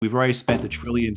We've already spent $1 trillion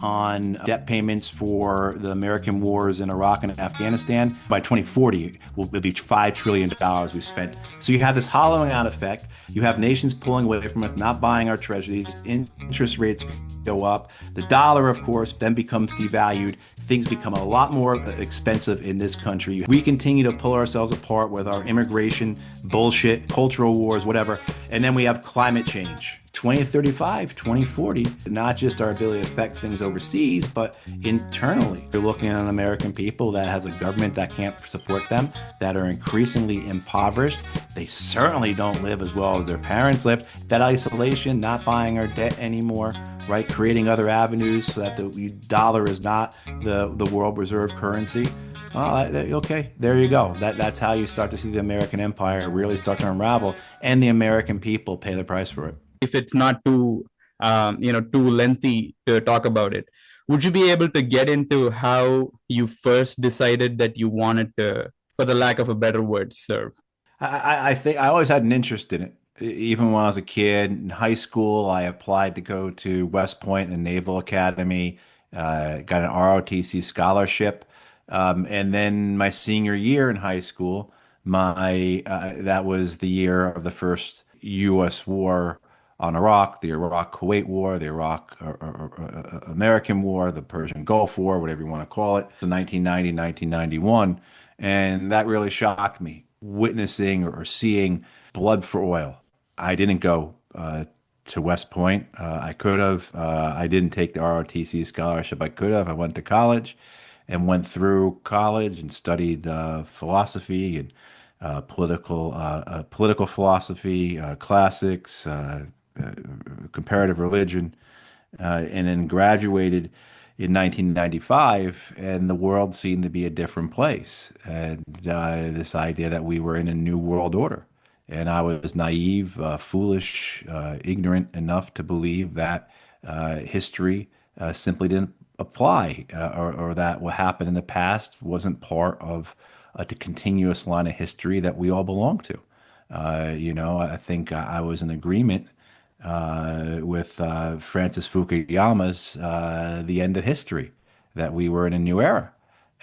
on debt payments for the American wars in Iraq and Afghanistan. By 2040, it'll be $5 trillion we've spent. So you have this hollowing out effect. You have nations pulling away from us, not buying our treasuries. Interest rates go up. The dollar, of course, then becomes devalued. Things become a lot more expensive in this country. We continue to pull ourselves apart with our immigration bullshit, cultural wars, whatever. And then we have climate change. 2035, 2040, not just our ability to affect things overseas, but internally. You're looking at an American people that has a government that can't support them, that are increasingly impoverished. They certainly don't live as well as their parents lived. That isolation, not buying our debt anymore, right? Creating other avenues so that the dollar is not the world reserve currency. Okay, there you go. That's how you start to see the American empire really start to unravel, and the American people pay the price for it. If it's not too lengthy to talk about it, would you be able to get into how you first decided that you wanted to, for the lack of a better word, serve? I think I always had an interest in it. Even when I was a kid in high school, I applied to go to West Point and Naval Academy, got an ROTC scholarship. And then my senior year in high school, my that was the year of the first U.S. war on Iraq, the Iraq-Kuwait War, the Iraq-American War, the Persian Gulf War, whatever you want to call it, the 1990, 1991. And that really shocked me, witnessing or seeing blood for oil. I didn't go to West Point. I could have. I didn't take the ROTC scholarship. I could have. I went to college and went through college and studied philosophy and political philosophy, classics, comparative religion, and then graduated in 1995, and the world seemed to be a different place. And this idea that we were in a new world order. And I was naive, foolish, ignorant enough to believe that history simply didn't apply, or that what happened in the past wasn't part of the continuous line of history that we all belong to. I think I was in agreement with Francis Fukuyama's The End of History, that we were in a new era.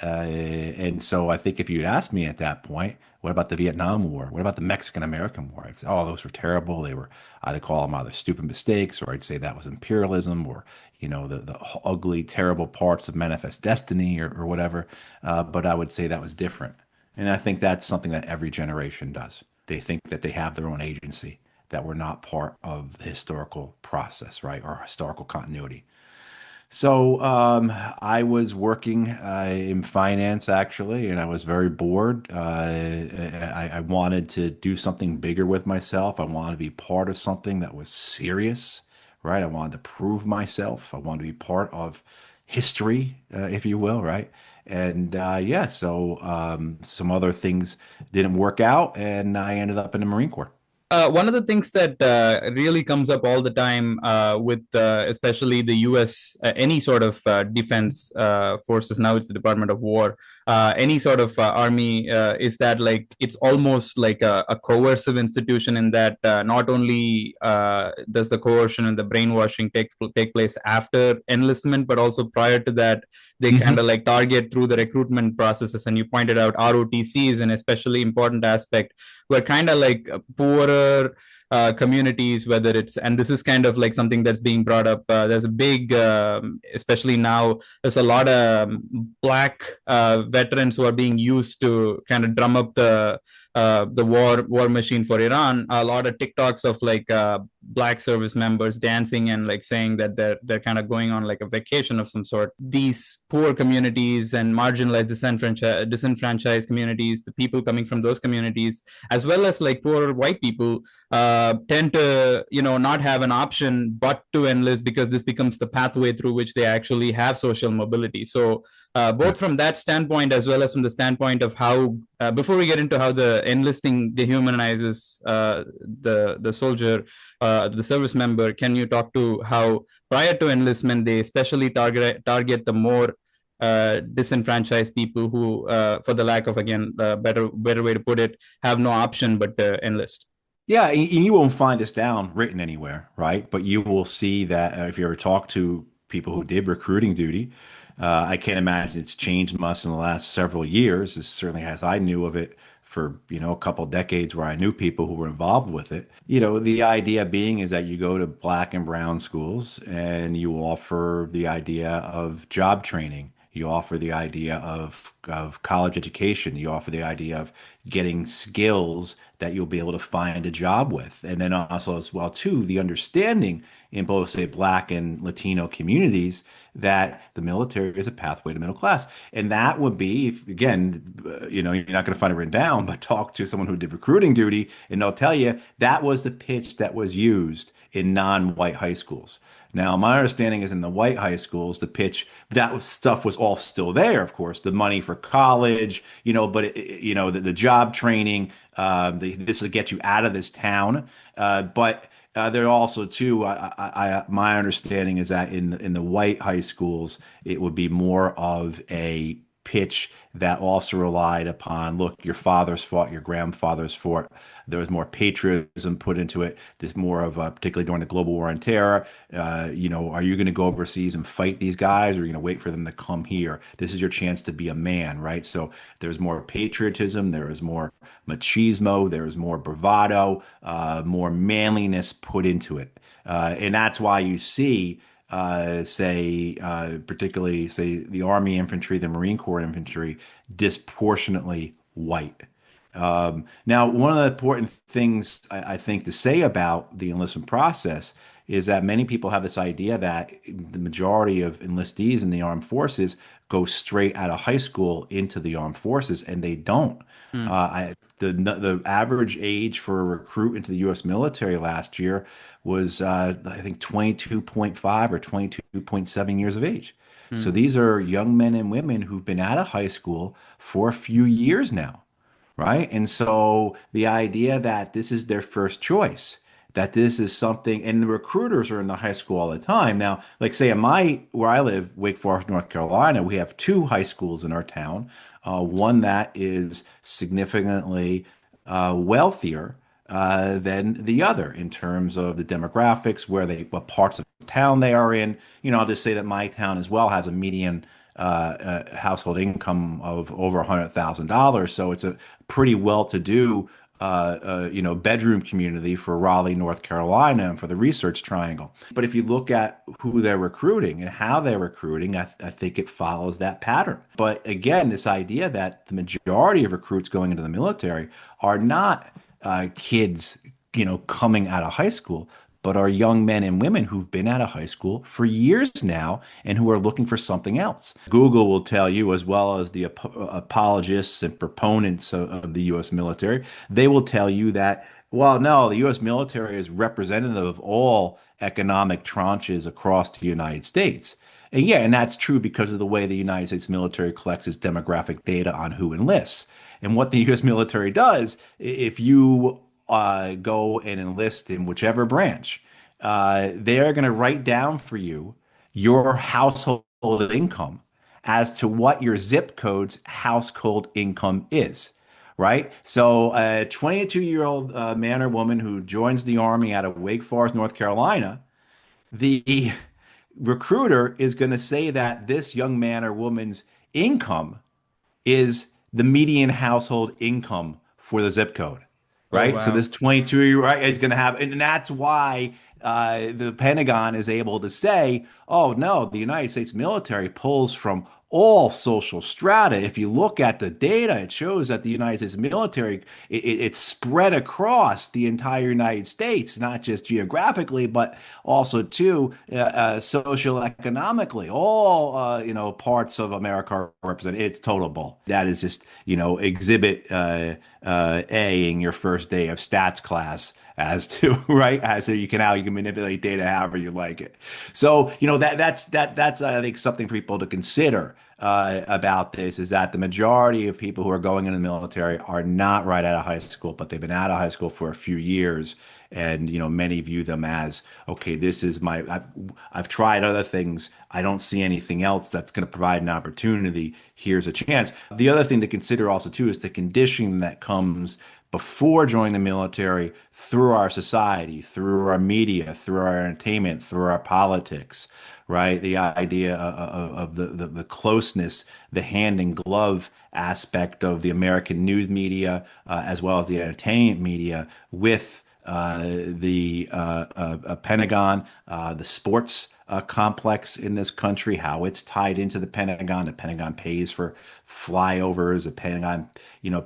And so I think if you'd asked me at that point, what about the Vietnam War? What about the Mexican-American War? I'd say, oh, those were terrible. They were, I'd call them either stupid mistakes, or I'd say that was imperialism, or, the ugly, terrible parts of Manifest Destiny, or whatever. But I would say that was different. And I think that's something that every generation does. They think that they have their own agency, that we're not part of the historical process, right? Or historical continuity. So I was working in finance, actually, and I was very bored. I wanted to do something bigger with myself. I wanted to be part of something that was serious, right? I wanted to prove myself. I wanted to be part of history, if you will, right? And yeah, so some other things didn't work out, and I ended up in the Marine Corps. One of the things that really comes up all the time with especially the US, any sort of defense forces, now it's the Department of War, any sort of army, is that like it's almost like a coercive institution, in that not only does the coercion and the brainwashing take place after enlistment, but also prior to that, they kind of like target through the recruitment processes. And you pointed out ROTC is an especially important aspect, where kind of like poorer communities, whether it's, and this is kind of like something that's being brought up. There's a big, especially now, there's a lot of black veterans who are being used to kind of drum up the war machine for Iran. A lot of TikToks of like black service members dancing and like saying that they're kind of going on like a vacation of some sort. These poor communities and marginalized, disenfranchised communities, the people coming from those communities, as well as like poor white people, tend to not have an option but to enlist, because this becomes the pathway through which they actually have social mobility. So both from that standpoint, as well as from the standpoint of how, before we get into how the enlisting dehumanizes the soldier, the service member, can you talk to how prior to enlistment they especially target the more disenfranchised people who, for the lack of, again, better way to put it, have no option but to enlist? Yeah, and you won't find this down written anywhere, right? But you will see that if you ever talk to people who did recruiting duty, I can't imagine it's changed much in the last several years. As certainly as I knew of it for, a couple decades where I knew people who were involved with it. The idea being is that you go to black and brown schools and you offer the idea of job training. You offer the idea of college education. You offer the idea of getting skills that you'll be able to find a job with. And then also as well too, the understanding in both say black and Latino communities that the military is a pathway to middle class. And that would be, if, again, you're not going to find it written down, but talk to someone who did recruiting duty and they'll tell you that was the pitch that was used in non-white high schools. Now, my understanding is in the white high schools, the pitch, stuff was all still there, of course, the money for college, but the job training, this will get you out of this town. But there also too, my understanding is that in the white high schools, it would be more of a pitch that also relied upon, look, your fathers fought, your grandfathers fought. There was more patriotism put into it. There's more of, particularly during the global war on terror, are you going to go overseas and fight these guys, or are you going to wait for them to come here? This is your chance to be a man, right? So there's more patriotism, there is more machismo, there is more bravado, more manliness put into it. And that's why you see particularly, say, the Army infantry, the Marine Corps infantry, disproportionately white. Now, one of the important things I think to say about the enlistment process is that many people have this idea that the majority of enlistees in the armed forces go straight out of high school into the armed forces, and they don't. Hmm. The average age for a recruit into the U.S. military last year was I think 22.5 or 22.7 years of age. So Hmm. these are young men and women who've been out of high school for a few years now, right? And so the idea that this is their first choice, that this is something, and the recruiters are in the high school all the time. Now, like say in where I live, Wake Forest, North Carolina, we have two high schools in our town. One that is significantly wealthier than the other in terms of the demographics, what parts of town they are in. I'll just say that my town as well has a median household income of over $100,000. So it's a pretty well-to-do, bedroom community for Raleigh, North Carolina, and for the Research Triangle. But if you look at who they're recruiting and how they're recruiting, I think it follows that pattern. But again, this idea that the majority of recruits going into the military are not kids, coming out of high school, but are young men and women who've been out of high school for years now and who are looking for something else. Google will tell you, as well as the apologists and proponents of the U.S. military, they will tell you that, well, no, the U.S. military is representative of all economic tranches across the United States. And yeah, and that's true because of the way the United States military collects its demographic data on who enlists. And what the U.S. military does, if you go and enlist in whichever branch, they're going to write down for you your household income as to what your zip code's household income is. Right? So a 22-year-old man or woman who joins the Army out of Wake Forest, North Carolina, the recruiter is going to say that this young man or woman's income is the median household income for the zip code, Oh, right? So wow. this 22 right is going to have, and that's why the Pentagon is able to say, oh no, the United States military pulls from all social strata. If you look at the data, it shows that the United States military, it's spread across the entire United States, not just geographically, but also too social economically. All parts of America are represented. It's total bull. That is just exhibit A in your first day of stats class as to right as to how you can manipulate data however you like it. So that's I think something for people to consider about this is that the majority of people who are going into the military are not right out of high school, but they've been out of high school for a few years, and many view them as, okay, this is my I've tried other things. I don't see anything else that's going to provide an opportunity. Here's a chance. The other thing to consider also too is the conditioning that comes before joining the military through our society, through our media, through our entertainment, through our politics, right? The idea of the closeness, the hand in glove aspect of the American news media, as well as the entertainment media with the Pentagon, the sports complex in this country, how it's tied into the Pentagon. The Pentagon pays for flyovers. The Pentagon,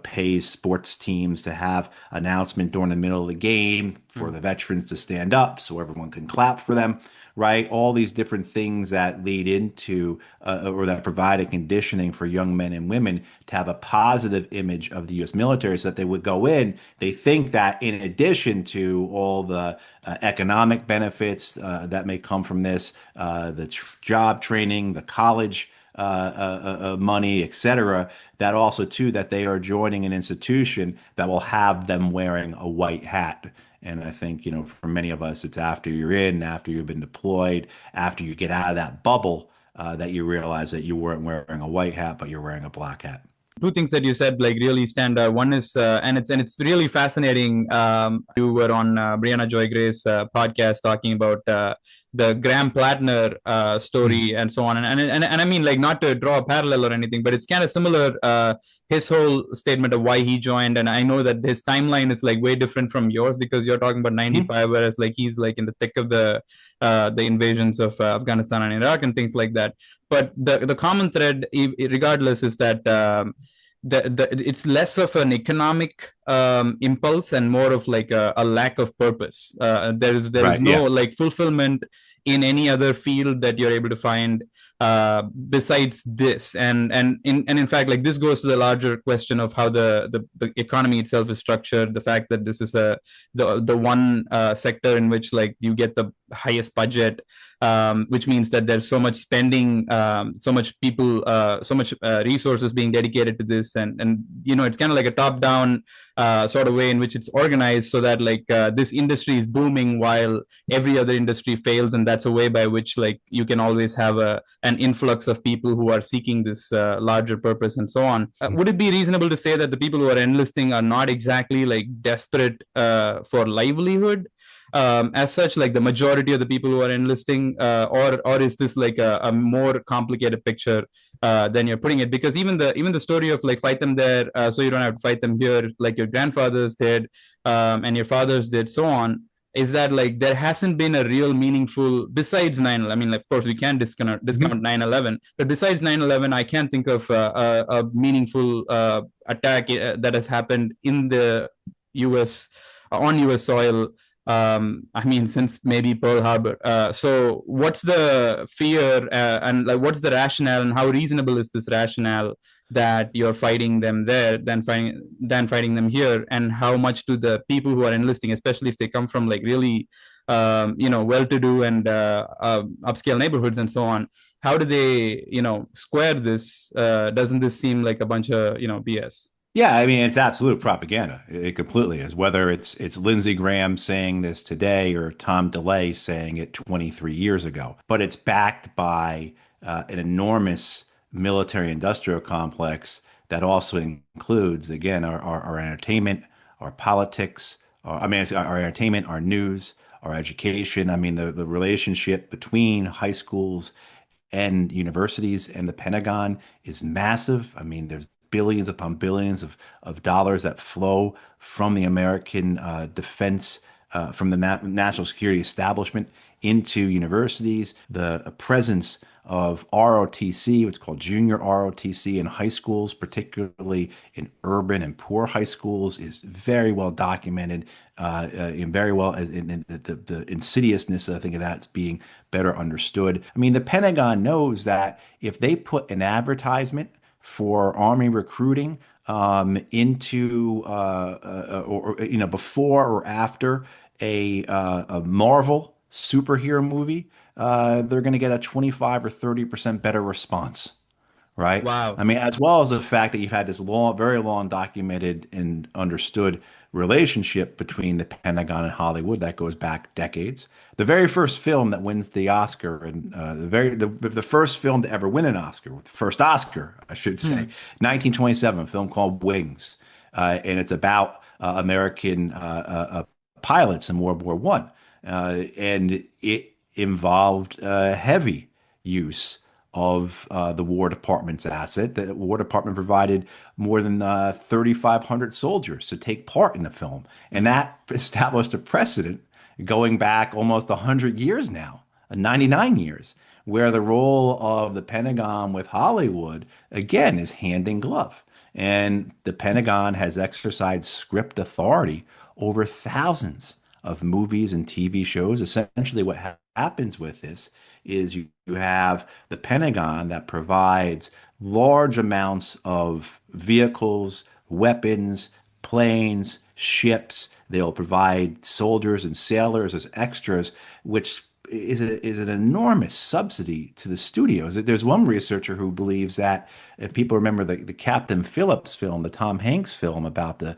pays sports teams to have announcement during the middle of the game for the veterans to stand up so everyone can clap for them, right? All these different things that lead into or that provide a conditioning for young men and women to have a positive image of the U.S. military so that they would go in. They think that in addition to all the economic benefits that may come from this, the job training, the college money, etc., that also too that they are joining an institution that will have them wearing a white hat. And I think, for many of us, it's after you're in, after you've been deployed, after you get out of that bubble, that you realize that you weren't wearing a white hat, but you're wearing a black hat. Two things that you said like really stand out. One is and it's really fascinating. You were on Brianna Joy Gray's podcast talking about the Graham Plattner story and so on, and I mean, like, not to draw a parallel or anything, but it's kind of similar. His whole statement of why he joined, and I know that his timeline is like way different from yours because you're talking about '95, whereas like he's like in the thick of the invasions of Afghanistan and Iraq and things like that. But the common thread, regardless, is that it's less of an economic impulse and more of like a lack of purpose. There is Right. no Yeah. like fulfillment in any other field that you're able to find besides this. And in fact, like, this goes to the larger question of how the economy itself is structured. The fact that this is the one sector in which like you get the highest budget, which means that there's so much spending, so much people, so much resources being dedicated to this, and it's kind of like a top-down sort of way in which it's organized, so that like this industry is booming while every other industry fails, and that's a way by which like you can always have an influx of people who are seeking this larger purpose and so on. Would it be reasonable to say that the people who are enlisting are not exactly like desperate for livelihood? As such, like the majority of the people who are enlisting, or is this like a more complicated picture than you're putting it? Because even the story of like fight them there, so you don't have to fight them here, like your grandfathers did, and your fathers did, so on. Is that like there hasn't been a real meaningful besides 9/11? I mean, of course, we can discount 9/11, but besides 9/11, I can't think of a meaningful attack that has happened in the U.S. On U.S. soil. I mean, since maybe Pearl Harbor. So what's the fear, and like what's the rationale, and how reasonable is this rationale that you're fighting them there than fighting them here? And how much do the people who are enlisting, especially if they come from like really well-to-do and upscale neighborhoods and so on, how do they square this? Doesn't this seem like a bunch of BS? Yeah, I mean, it's absolute propaganda. It completely is. Whether it's Lindsey Graham saying this today or Tom DeLay saying it 23 years ago, but it's backed by an enormous military industrial complex that also includes, again, our entertainment, our politics, our entertainment, our news, our education. I mean, the relationship between high schools and universities and the Pentagon is massive. I mean, there's billions upon billions of dollars that flow from the American defense, from the national security establishment into universities. The presence of ROTC, what's called junior ROTC in high schools, particularly in urban and poor high schools, is very well documented, and very well in the insidiousness, I think, of that's being better understood. I mean, the Pentagon knows that if they put an advertisement for Army recruiting into before or after a Marvel superhero movie, they're going to get a 25 or 30% better response, right? Wow. I mean, as well as the fact that you've had this long, very long documented and understood relationship between the Pentagon and Hollywood that goes back decades. The very first film that wins the Oscar, and the first film to ever win an Oscar, the first Oscar, I should say, Hmm. 1927, a film called Wings, and it's about American pilots in World War One, and it involved heavy use of the War Department's asset. The War Department provided more than 3,500 soldiers to take part in the film, and that established a precedent going back almost 100 years now, 99 years, where the role of the Pentagon with Hollywood, again, is hand in glove. And the Pentagon has exercised script authority over thousands of movies and TV shows. Essentially, what happens with this is you have the Pentagon that provides large amounts of vehicles, weapons, planes, ships. They'll provide soldiers and sailors as extras, which is an enormous subsidy to the studios. There's one researcher who believes that if people remember the Captain Phillips film, the Tom Hanks film about the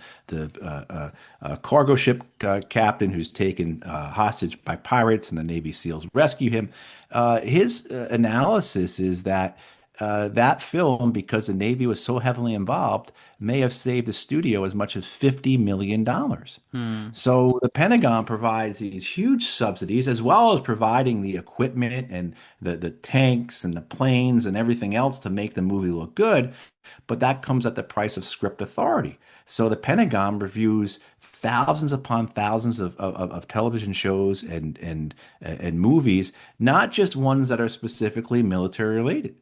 cargo ship captain who's taken hostage by pirates and the Navy SEALs rescue him, his analysis is that that film, because the Navy was so heavily involved, may have saved the studio as much as $50 million. Hmm. So the Pentagon provides these huge subsidies as well as providing the equipment and the tanks and the planes and everything else to make the movie look good. But that comes at the price of script authority. So the Pentagon reviews thousands upon thousands of television shows and movies, not just ones that are specifically military related.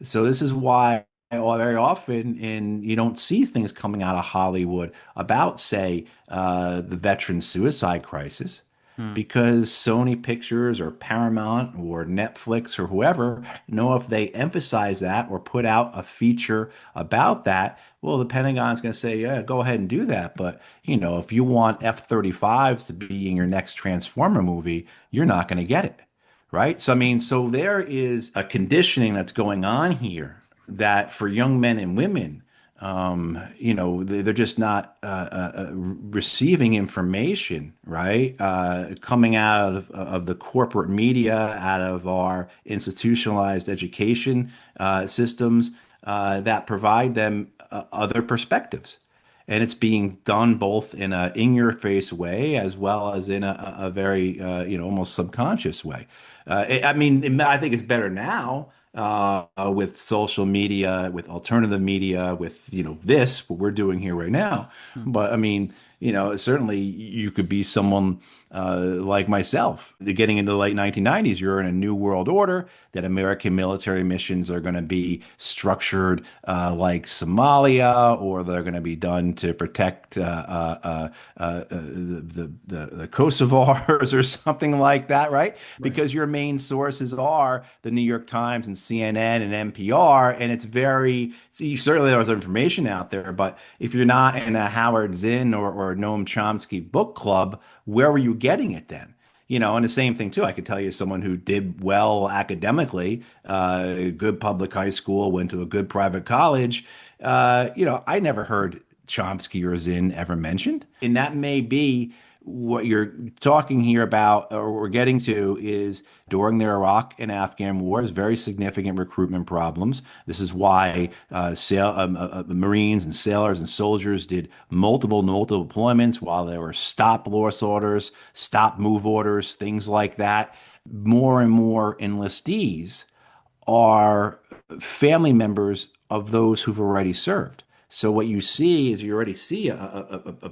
So this is why very often you don't see things coming out of Hollywood about, say, the veteran suicide crisis, Hmm. because Sony Pictures or Paramount or Netflix or whoever know if they emphasize that or put out a feature about that, well, the Pentagon's going to say, yeah, go ahead and do that. But, if you want F-35s to be in your next Transformer movie, you're not going to get it. Right. So, I mean, so there is a conditioning that's going on here that for young men and women, they're just not receiving information, right? Coming out of the corporate media, out of our institutionalized education systems that provide them other perspectives. And it's being done both in a in-your-face way as well as in a very, almost subconscious way. I mean, I think it's better now with social media, with alternative media, with, this, what we're doing here right now. Hmm. But I mean, certainly you could be someone like myself. Getting into the late 1990s, you're in a new world order that American military missions are going to be structured like Somalia, or they're going to be done to protect the Kosovars or something like that, right? Right. Because your main sources are the New York Times and CNN and NPR, and it's very, see, certainly there's information out there, but if you're not in a Howard Zinn or Noam Chomsky book club, where were you getting it then? And the same thing too. I could tell you someone who did well academically, good public high school, went to a good private college. I never heard Chomsky or Zinn ever mentioned, and that may be what you're talking here about, or we're getting to, is during the Iraq and Afghan wars, very significant recruitment problems. This is why Marines and sailors and soldiers did multiple deployments while there were stop loss orders, stop move orders, things like that. More and more enlistees are family members of those who've already served. So what you see is you already see a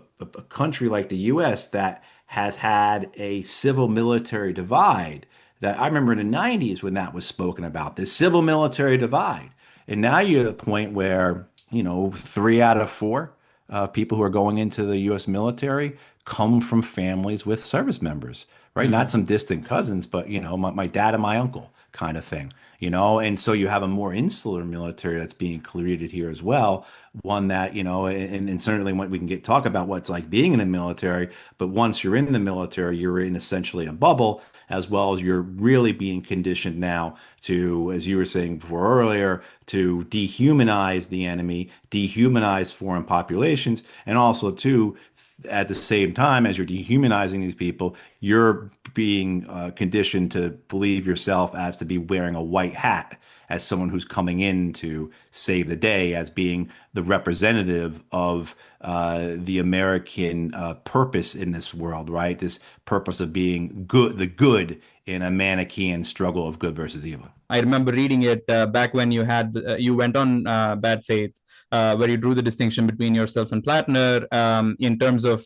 country like the U.S. that has had a civil military divide. That I remember in the 90s when that was spoken about, this civil military divide. And now you're at the point where, 3 out of 4 people who are going into the U.S. military come from families with service members, right? Not some distant cousins, but my dad and my uncle kind of thing, and so you have a more insular military that's being created here as well. One that, and certainly when we can talk about what it's like being in the military, but once you're in the military, you're in essentially a bubble, as well as you're really being conditioned now to, as you were saying before earlier, to dehumanize the enemy, dehumanize foreign populations, and also to, at the same time as you're dehumanizing these people, you're being conditioned to believe yourself as to be wearing a white hat, as someone who's coming in to save the day, as being the representative of the American purpose in this world, right? This purpose of being good, the good in a Manichaean struggle of good versus evil. I remember reading it back when you went on Bad Faith, where you drew the distinction between yourself and Plattner in terms of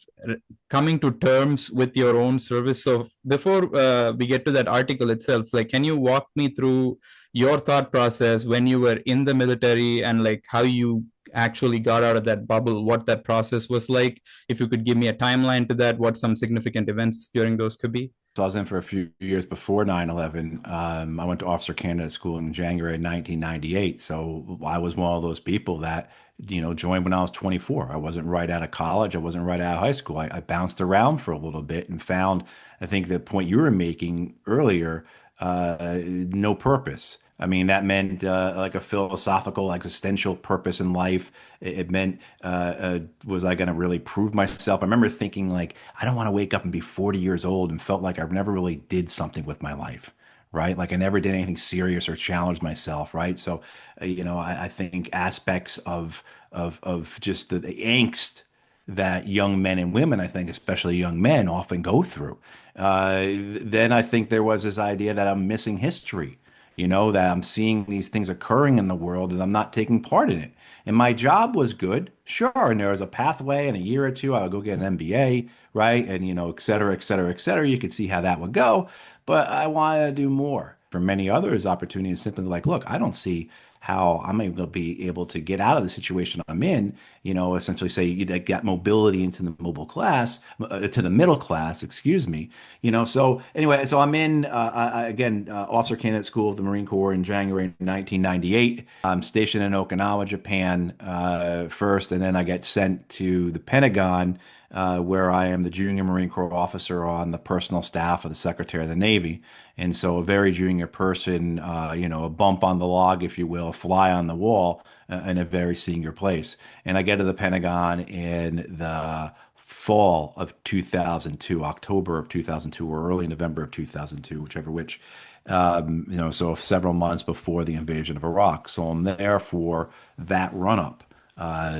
coming to terms with your own service. So before we get to that article itself, like, can you walk me through your thought process when you were in the military and like how you actually got out of that bubble, what that process was like? If you could give me a timeline to that, what some significant events during those could be. So I was in for a few years before 9/11. I went to officer candidate school in January 1998. So I was one of those people that, joined when I was 24. I wasn't right out of college. I wasn't right out of high school. I bounced around for a little bit and found, I think the point you were making earlier, no purpose. I mean, that meant like a philosophical, existential purpose in life. It meant, was I going to really prove myself? I remember thinking, like, I don't want to wake up and be 40 years old and felt like I never really did something with my life, right? Like I never did anything serious or challenged myself, right? So, I think aspects of just the angst that young men and women, I think, especially young men, often go through. Then I think there was this idea that I'm missing history, that I'm seeing these things occurring in the world and I'm not taking part in it. And my job was good, sure. And there was a pathway in a year or two, I would go get an MBA, right? And, et cetera, et cetera, et cetera. You could see how that would go. But I wanted to do more. For many others, opportunity is simply like, look, I don't see how I'm able to be able to get out of the situation I'm in, essentially say you get mobility into the mobile class, to the middle class, excuse me, so anyway, so I'm in, again, officer candidate school of the Marine Corps in January 1998. I'm stationed in Okinawa, Japan, first, and then I get sent to the Pentagon, where I am the junior Marine Corps officer on the personal staff of the Secretary of the Navy. And so a very junior person, a bump on the log, if you will, a fly on the wall in a very senior place. And I get to the Pentagon in the fall of 2002, October of 2002, or early November of 2002, whichever which. So several months before the invasion of Iraq. So I'm there for that run up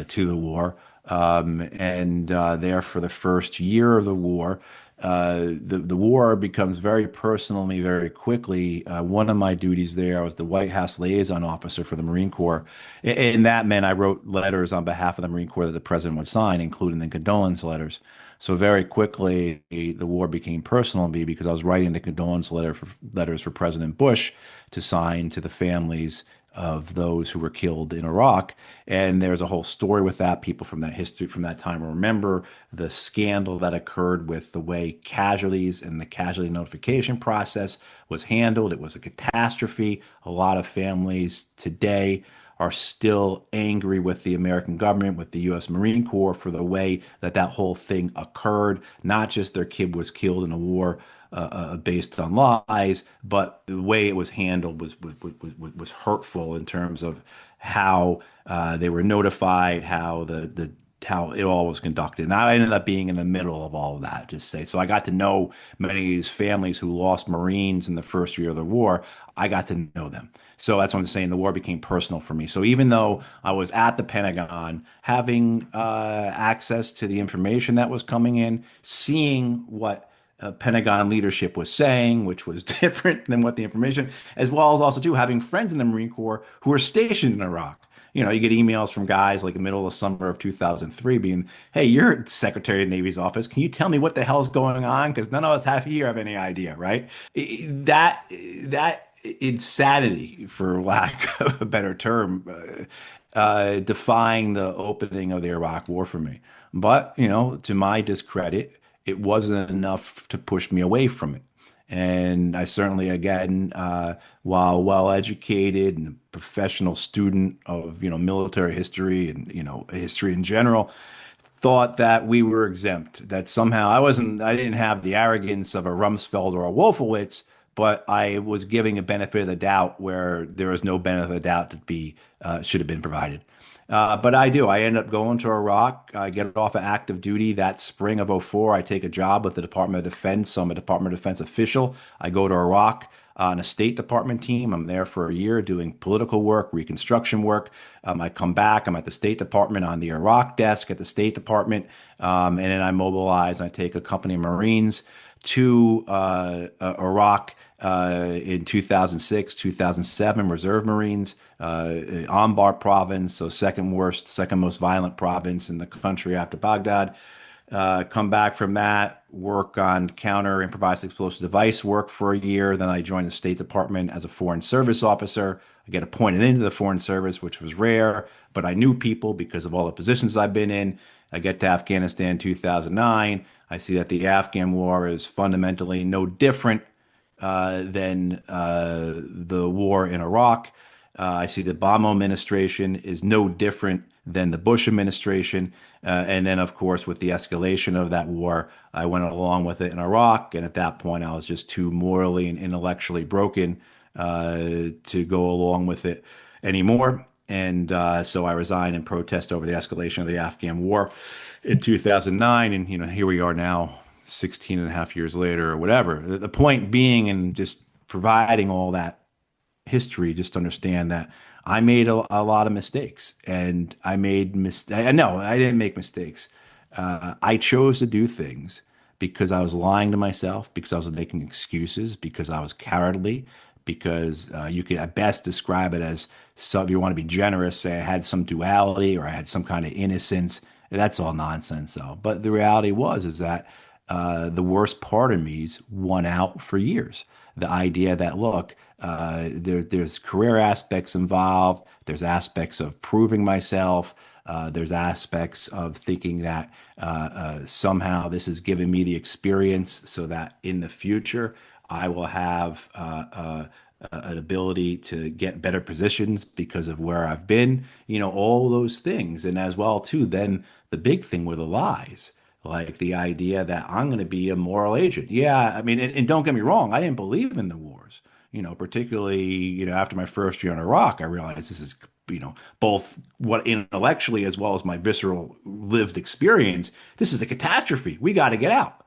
to the war, and there for the first year of the war. The war becomes very personal to me very quickly. One of my duties there, I was the White House liaison officer for the Marine Corps. And that meant I wrote letters on behalf of the Marine Corps that the president would sign, including the condolence letters. So very quickly, the war became personal to me because I was writing the letters for President Bush to sign to the families of those who were killed in Iraq. And there's a whole story with that. People from that history, from that time, remember the scandal that occurred with the way casualties and the casualty notification process was handled. It was a catastrophe. A lot of families today are still angry with the American government, with the U.S. Marine Corps for the way that that whole thing occurred. Not just their kid was killed in a war based on lies, but the way it was handled was hurtful in terms of how they were notified, how how it all was conducted. And I ended up being in the middle of all of that, just say. So I got to know many of these families who lost Marines in the first year of the war. I got to know them. So that's what I'm saying. The war became personal for me. So even though I was at the Pentagon, having access to the information that was coming in, seeing what Pentagon leadership was saying, which was different than what the information, as well as also too having friends in the Marine Corps who were stationed in Iraq. You get emails from guys like the middle of summer of 2003 being, hey, you're Secretary of the Navy's office. Can you tell me what the hell's going on? Because none of us have here have any idea, right? That insanity, for lack of a better term, defying the opening of the Iraq War for me. But, to my discredit, it wasn't enough to push me away from it. And I certainly, again, while well educated and a professional student of, military history and, history in general, thought that we were exempt, that somehow I didn't have the arrogance of a Rumsfeld or a Wolfowitz, but I was giving a benefit of the doubt where there was no benefit of the doubt to be, should have been provided. But I do. I end up going to Iraq. I get off of active duty that spring of '04. I take a job with the Department of Defense. So I'm a Department of Defense official. I go to Iraq on a State Department team. I'm there for a year doing political work, reconstruction work. I come back. I'm at the State Department on the Iraq desk at the State Department. And then I mobilize. I take a company of Marines to Iraq in 2006, 2007, Reserve Marines, Anbar province, so second worst, second most violent province in the country after Baghdad. Come back from that, work on counter improvised explosive device work for a year. Then I joined the State Department as a Foreign Service officer. I get appointed into the Foreign Service, which was rare, but I knew people because of all the positions I've been in. I get to Afghanistan 2009. I see that the Afghan war is fundamentally no different than the war in Iraq. I see the Obama administration is no different than the Bush administration. And then, of course, with the escalation of that war, I went along with it in Iraq. And at that point, I was just too morally and intellectually broken to go along with it anymore. And so I resigned in protest over the escalation of the Afghan war in 2009. And, here we are now, 16 and a half years later or whatever. The point being, and just providing all that history, just understand that I made a lot of mistakes, and I made mistakes. No, I didn't make mistakes. I chose to do things because I was lying to myself, because I was making excuses, because I was cowardly, because you could at best describe it as some, if you want to be generous, say I had some duality or I had some kind of innocence. That's all nonsense, though. But the reality is that the worst part of me's won out for years. The idea that, look, there's career aspects involved, there's aspects of proving myself, there's aspects of thinking that somehow this has given me the experience so that in the future I will have an ability to get better positions because of where I've been, all those things. And as well, too, then the big thing were the lies, like the idea that I'm going to be a moral agent. Yeah, I mean, and don't get me wrong, I didn't believe in the wars. Particularly, after my first year in Iraq, I realized this is, both what intellectually as well as my visceral lived experience, this is a catastrophe. We got to get out.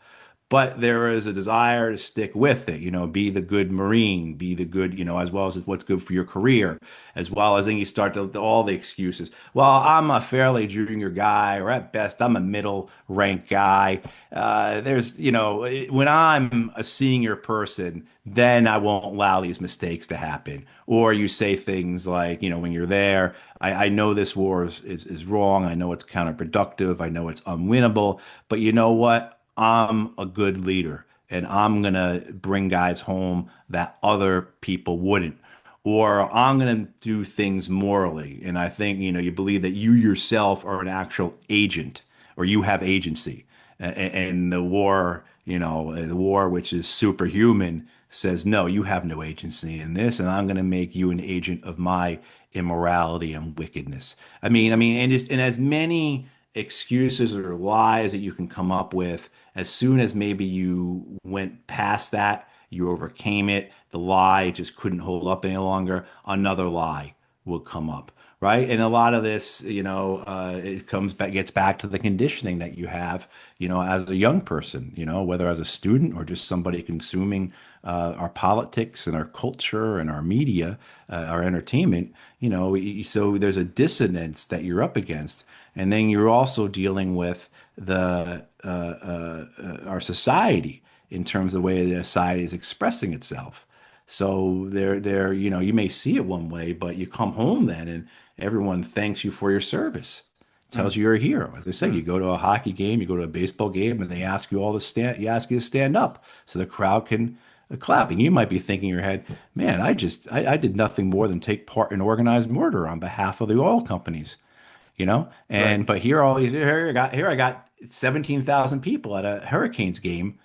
But there is a desire to stick with it, be the good Marine, be the good, as well as what's good for your career, as well as then you start all the excuses. Well, I'm a fairly junior guy, or at best, I'm a middle rank guy. When I'm a senior person, then I won't allow these mistakes to happen. Or you say things like, when you're there, I know this war is wrong. I know it's counterproductive. I know it's unwinnable. But you know what? I'm a good leader and I'm going to bring guys home that other people wouldn't. Or I'm going to do things morally. And I think, you believe that you yourself are an actual agent or you have agency. And the war, which is superhuman, says, no, you have no agency in this. And I'm going to make you an agent of my immorality and wickedness. And as many excuses or lies that you can come up with, as soon as maybe you went past that, you overcame it, the lie just couldn't hold up any longer, another lie will come up, right? And a lot of this, it gets back to the conditioning that you have, as a young person, whether as a student or just somebody consuming our politics and our culture and our media, our entertainment, so there's a dissonance that you're up against. And then you're also dealing with the our society in terms of the way the society is expressing itself. So you may see it one way, but you come home then and everyone thanks you for your service, tells you you're a hero. As I said, you go to a hockey game, you go to a baseball game, and they ask you ask you to stand up so the crowd can clap. And you might be thinking in your head, man, I did nothing more than take part in organized murder on behalf of the oil companies. Right. And but here I got 17,000 people at a Hurricanes game,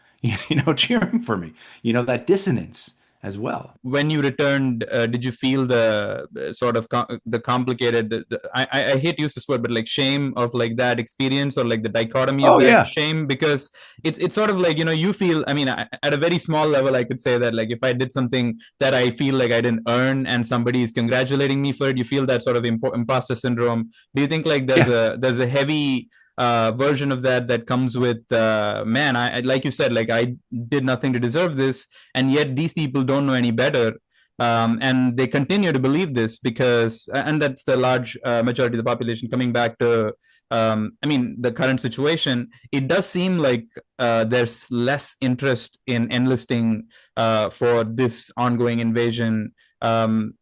cheering for me. That dissonance as well. When you returned, did you feel the sort of the complicated? I hate to use this word, but like shame of like that experience, or like the dichotomy of Oh that yeah. shame, because it's sort of like you feel. I mean, at a very small level, I could say that like if I did something that I feel like I didn't earn, and somebody is congratulating me for it, you feel that sort of imposter syndrome. Do you think like Yeah. there's a heavy version of that that comes with man, like you said, like I did nothing to deserve this, and yet these people don't know any better, and they continue to believe this because, and that's the large majority of the population. Coming back to I mean the current situation, it does seem like there's less interest in enlisting for this ongoing invasion, um,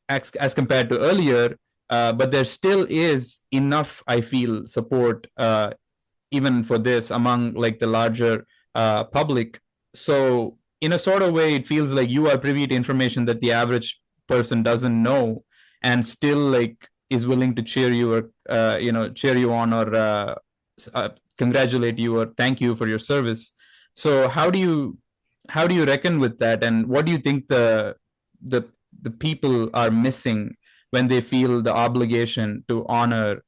as compared to earlier, but there still is enough, I feel, support even for this among like the larger public. So in a sort of way, it feels like you are privy to information that the average person doesn't know, and still like is willing to cheer you, or cheer you on, or congratulate you or thank you for your service. So how do you reckon with that, and what do you think the the people are missing when they feel the obligation to honor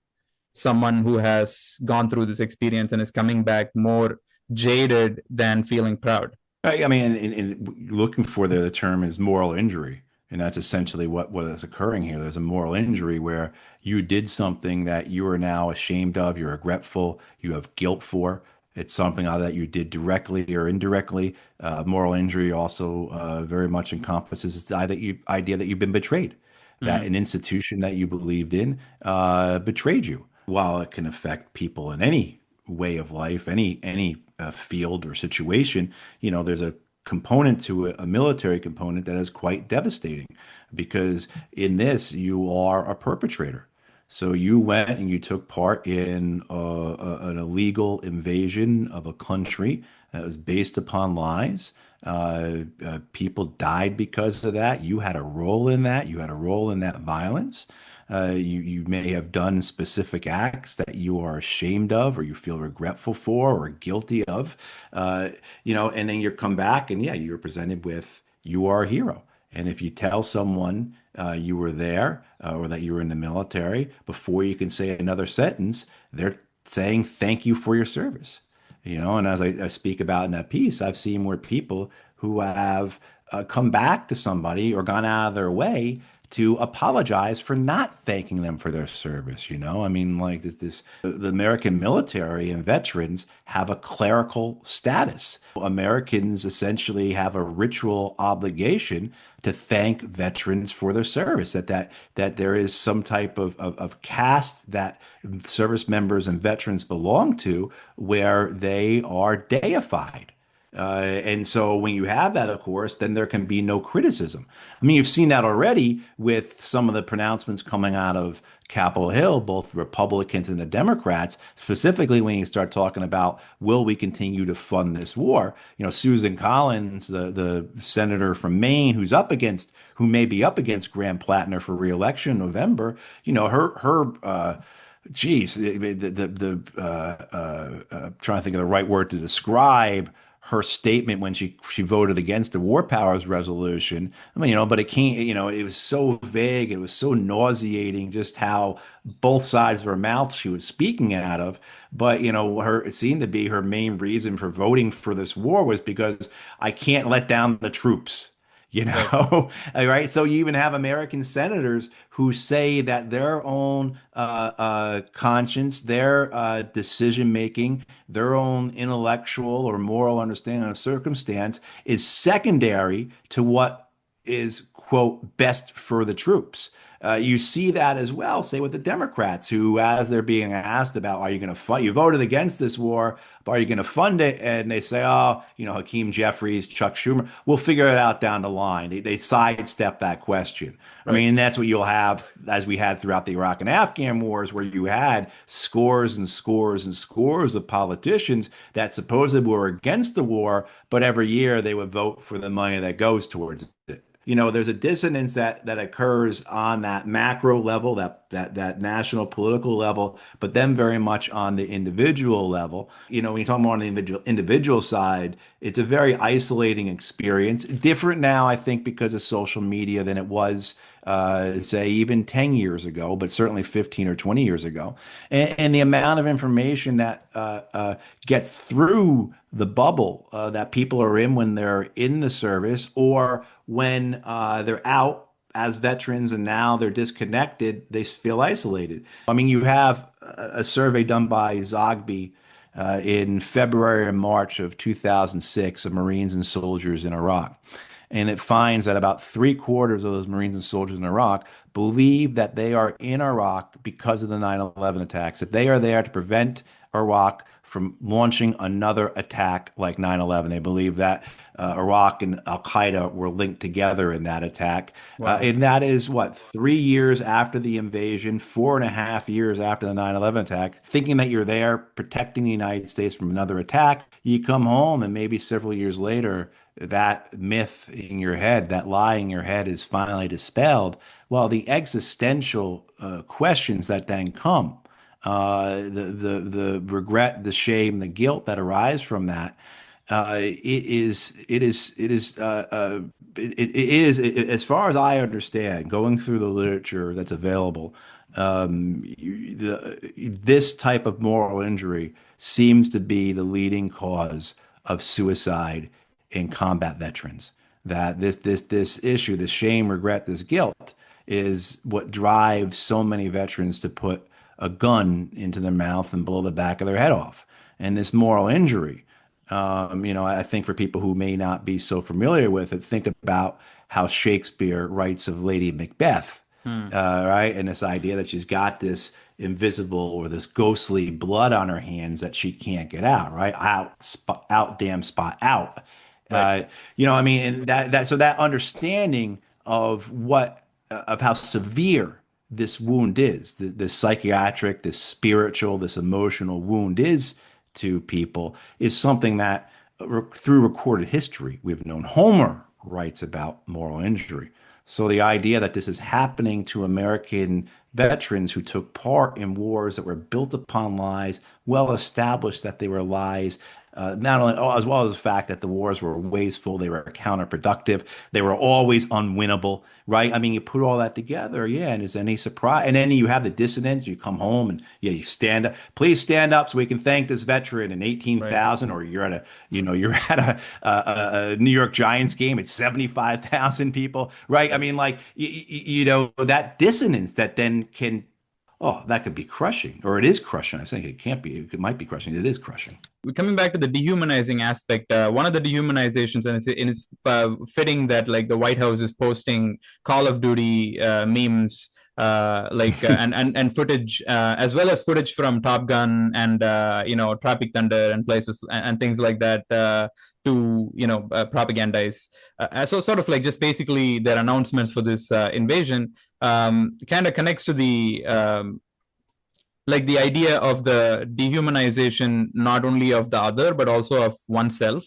someone who has gone through this experience and is coming back more jaded than feeling proud? I mean, in looking for the term is moral injury, and that's essentially what is occurring here. There's a moral injury where you did something that you are now ashamed of, you're regretful, you have guilt for. It's something either that you did directly or indirectly. Moral injury also very much encompasses the idea that you've been betrayed, that Mm, an institution that you believed in betrayed you. While it can affect people in any way of life, any field or situation, there's a component to it, a military component that is quite devastating because in this you are a perpetrator. So you went and you took part in an illegal invasion of a country that was based upon lies. People died because of that. You had a role in that. You had a role in that violence. You may have done specific acts that you are ashamed of, or you feel regretful for, or guilty of. Uh, and then you come back, and yeah, you're presented with you are a hero. And if you tell someone you were there or that you were in the military, before you can say another sentence, they're saying thank you for your service. And as I speak about in that piece, I've seen where people who have come back to somebody or gone out of their way to apologize for not thanking them for their service. I mean, like the American military and veterans have a clerical status. Americans essentially have a ritual obligation to thank veterans for their service. That there is some type of caste that service members and veterans belong to where they are deified. And so when you have that, of course, then there can be no criticism. I mean, you've seen that already with some of the pronouncements coming out of Capitol Hill, both Republicans and the Democrats, specifically when you start talking about, will we continue to fund this war? Susan Collins, the senator from Maine, who may be up against Graham Plattner for reelection in November, her geez, trying to think of the right word to describe her statement when she voted against the War Powers Resolution. I mean, but it can't, it was so vague, it was so nauseating just how both sides of her mouth she was speaking out of. But, it seemed to be her main reason for voting for this war was because I can't let down the troops. right. All right. So you even have American senators who say that their own conscience, their decision making, their own intellectual or moral understanding of circumstance is secondary to what is, quote, best for the troops. You see that as well, say with the Democrats, who, as they're being asked about, are you going to fund, you voted against this war, but are you going to fund it? And they say, oh, Hakeem Jeffries, Chuck Schumer, we'll figure it out down the line. They sidestep that question. I Right. mean, that's what you'll have, as we had throughout the Iraq and Afghan wars, where you had scores and scores and scores of politicians that supposedly were against the war, but every year they would vote for the money that goes towards it. there's a dissonance that occurs on that macro level, that national political level, but then very much on the individual level. When you talk more on the individual side, it's a very isolating experience. Different now, I think, because of social media than it was, say, even 10 years ago, but certainly 15 or 20 years ago. And the amount of information that gets through the bubble that people are in when they're in the service or when they're out as veterans and now they're disconnected, they feel isolated. I mean, you have a survey done by Zogby in February and March of 2006 of Marines and soldiers in Iraq. And it finds that about three-quarters of those Marines and soldiers in Iraq believe that they are in Iraq because of the 9/11 attacks, that they are there to prevent Iraq from launching another attack like 9/11. They believe that Iraq and Al Qaeda were linked together in that attack. Wow. And that is what, 3 years after the invasion, 4.5 years after the 9/11 attack, thinking that you're there protecting the United States from another attack. You come home, and maybe several years later, that myth in your head, that lie in your head is finally dispelled. Well, the existential questions that then come, the regret, the shame, the guilt that arise from that, as far as I understand, going through the literature that's available, this type of moral injury seems to be the leading cause of suicide in combat veterans. That this issue, this shame, regret, this guilt is what drives so many veterans to put a gun into their mouth and blow the back of their head off. And this moral injury, I think for people who may not be so familiar with it, think about how Shakespeare writes of Lady Macbeth, right? And this idea that she's got this invisible or this ghostly blood on her hands that she can't get out, right? Out, damn spot, out. Right. I mean, and so that understanding of how severe this wound is, this psychiatric, this spiritual, this emotional wound is to people, is something that through recorded history we've known. Homer writes about moral injury. So the idea that this is happening to American veterans who took part in wars that were built upon lies, well established that they were lies, not only as well as the fact that the wars were wasteful, they were counterproductive, they were always unwinnable, right? I mean, you put all that together, yeah, and is any surprise? And then you have the dissonance. You come home and yeah, you stand up. Please stand up so we can thank this veteran in Right. 18,000, or you're at a New York Giants game at 75,000 people, right? I mean, like that dissonance that then can. Oh, that could be crushing, or it is crushing. I think it can't be. It might be crushing. It is crushing. Coming back to the dehumanizing aspect, one of the dehumanizations, and it's fitting that like the White House is posting Call of Duty memes, and footage, as well as footage from Top Gun and Tropic Thunder and places and things like that, to propagandize. So sort of like just basically their announcements for this invasion kind of connects to the like the idea of the dehumanization not only of the other but also of oneself,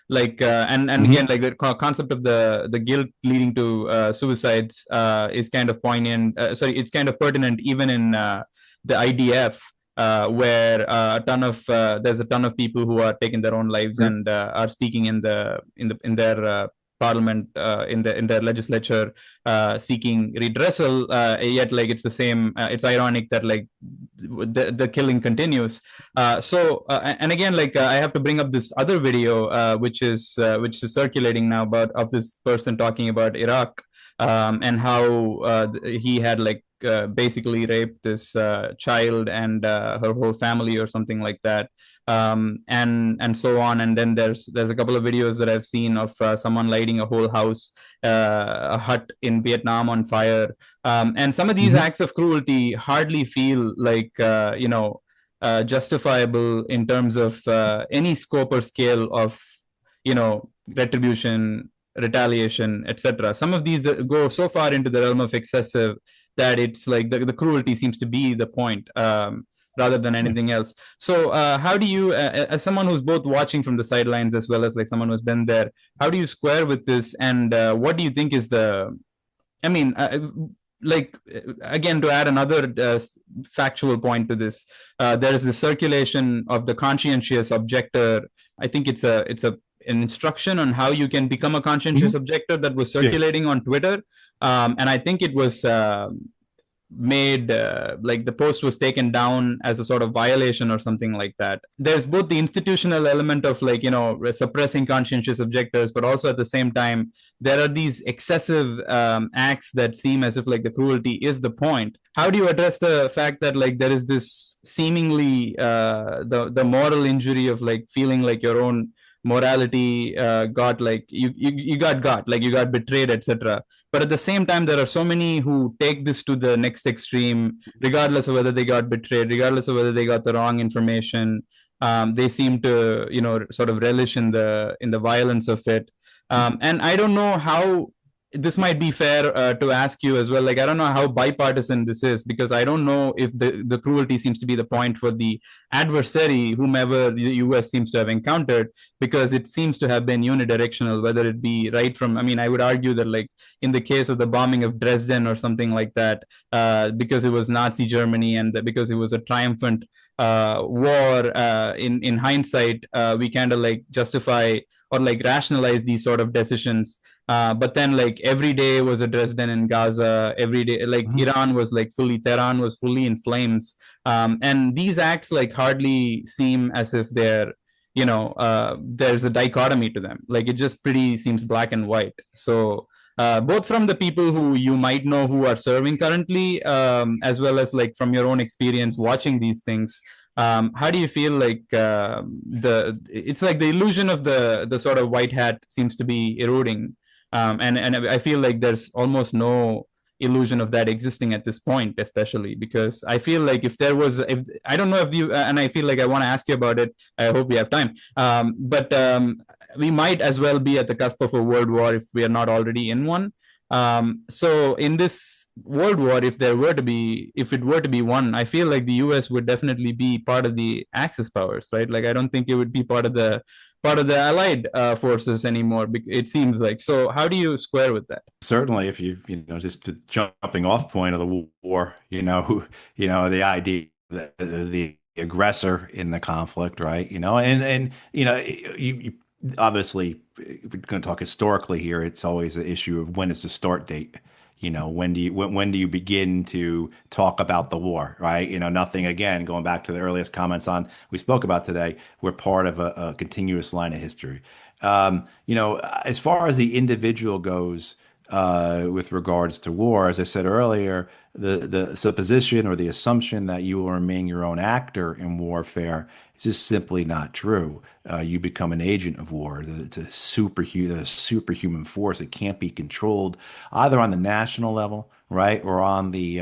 like and again, like the concept of the guilt leading to suicides is kind of poignant, it's kind of pertinent even in the IDF, where there's a ton of people who are taking their own lives and are speaking in their parliament, in their legislature, seeking redressal, yet like it's the same, it's ironic that like the killing continues. And again, like I have to bring up this other video, which is circulating now, of this person talking about Iraq, and how he had like basically raped this child and her whole family or something like that, and so on. And then there's a couple of videos that I've seen of someone lighting a whole house, a hut in Vietnam on fire, and some of these acts of cruelty hardly feel like justifiable in terms of any scope or scale of retribution, retaliation, etc. Some of these go so far into the realm of excessive that it's like the cruelty seems to be the point. rather than Yeah. anything else. So how do you, as someone who's both watching from the sidelines as well as like someone who's been there, how do you square with this, and what do you think is the, I mean, like again, to add another factual point to this, there is the circulation of the conscientious objector. I think it's a an instruction on how you can become a conscientious Mhm. objector that was Yeah. circulating on Twitter, and I think it was made like the post was taken down as a sort of violation or something like that. There's both the institutional element of like, suppressing conscientious objectors, but also at the same time there are these excessive acts that seem as if like the cruelty is the point. How do you address the fact that like there is this seemingly the moral injury of like feeling like your own morality got like you got like you got betrayed, etc., but at the same time there are so many who take this to the next extreme, regardless of whether they got betrayed, regardless of whether they got the wrong information. They seem to sort of relish in the violence of it. And I don't know how this might be fair to ask you as well. Like, I don't know how bipartisan this is, because I don't know if the cruelty seems to be the point for the adversary, whomever the US seems to have encountered, because it seems to have been unidirectional, whether it be right from, I mean, I would argue that like in the case of the bombing of Dresden or something like that, because it was Nazi Germany and because it was a triumphant war, in hindsight, we kind of like justify or like rationalize these sort of decisions. But then like every day was a Dresden in Gaza. Every day, like Mhm. Iran was like Tehran was fully in flames. And these acts like hardly seem as if they're, there's a dichotomy to them. Like it just pretty seems black and white. So both from the people who you might know who are serving currently, as well as like from your own experience watching these things, how do you feel like it's like the illusion of the sort of white hat seems to be eroding, and I feel like there's almost no illusion of that existing at this point, especially because I feel like if there was, if I don't know if you, and I feel like I want to ask you about it. I hope we have time, but we might as well be at the cusp of a world war if we are not already in one. So in this world war, if there were to be, if it were to be one, I feel like the US would definitely be part of the Axis powers, right? Like I don't think it would be part of the allied forces anymore, it seems like. So how do you square with that? Certainly, if just the jumping off point of the war, the idea that the aggressor in the conflict, right? And you obviously, if we're going to talk historically here, it's always an issue of when is the start date. When do you begin to talk about the war, right? Nothing, again, going back to the earliest comments on we spoke about today, we're part of a continuous line of history. As far as the individual goes, with regards to war, as I said earlier, the supposition or the assumption that you will remain your own actor in warfare is just simply not true. You become an agent of war. It's a superhuman force. It can't be controlled either on the national level, right, or on the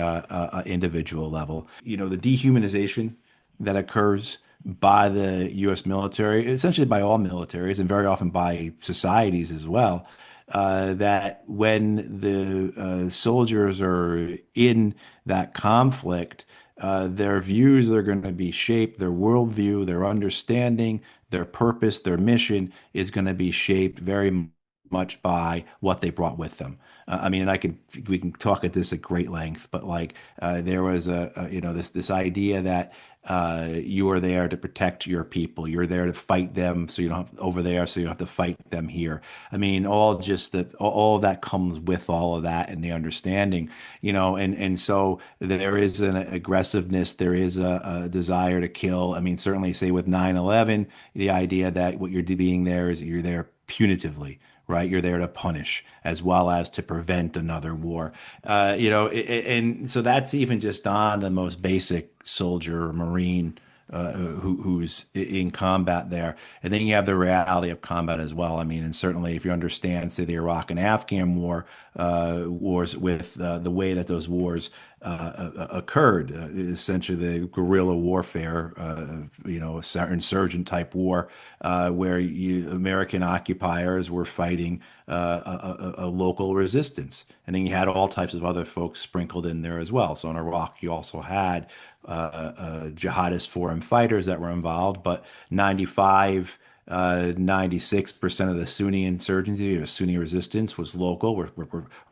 individual level. The dehumanization that occurs by the U.S. military, essentially by all militaries, and very often by societies as well, that when the soldiers are in that conflict, their views are going to be shaped, their worldview, their understanding, their purpose, their mission is going to be shaped very much by what they brought with them. I mean, and we can talk at this at great length, but like there was this idea that you are there to protect your people. You're there to fight them, so you don't have over there, so you don't have to fight them here. I mean, all of that comes with all of that and the understanding, and so there is an aggressiveness, there is a desire to kill. I mean, certainly, say with 9/11, the idea that what you're being there is you're there punitively, right? You're there to punish as well as to prevent another war. And so that's even just on the most basic soldier or Marine who's in combat there. And then you have the reality of combat as well. I mean, and certainly if you understand, say, the Iraq and Afghan war, wars with the way that those wars occurred. Essentially, the guerrilla warfare, insurgent type war, where American occupiers were fighting a local resistance. And then you had all types of other folks sprinkled in there as well. So in Iraq, you also had jihadist foreign fighters that were involved, but 96% of the Sunni insurgency or Sunni resistance was local, were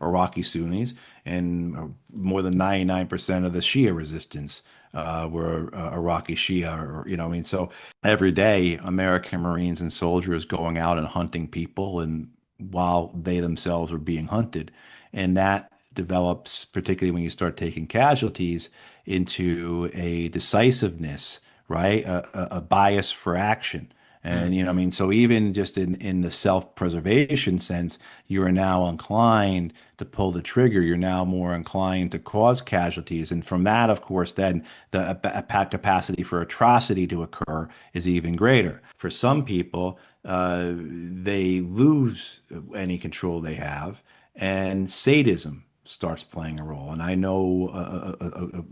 Iraqi Sunnis, and more than 99% of the Shia resistance were Iraqi Shia, I mean, so every day American Marines and soldiers going out and hunting people, and while they themselves were being hunted, and that develops, particularly when you start taking casualties, into a decisiveness, right? A bias for action. Mm, And, I mean, so even just in the self-preservation sense, you are now inclined to pull the trigger. You're now more inclined to cause casualties. And from that, of course, then the capacity for atrocity to occur is even greater. For some people, they lose any control they have, and sadism starts playing a role. And I know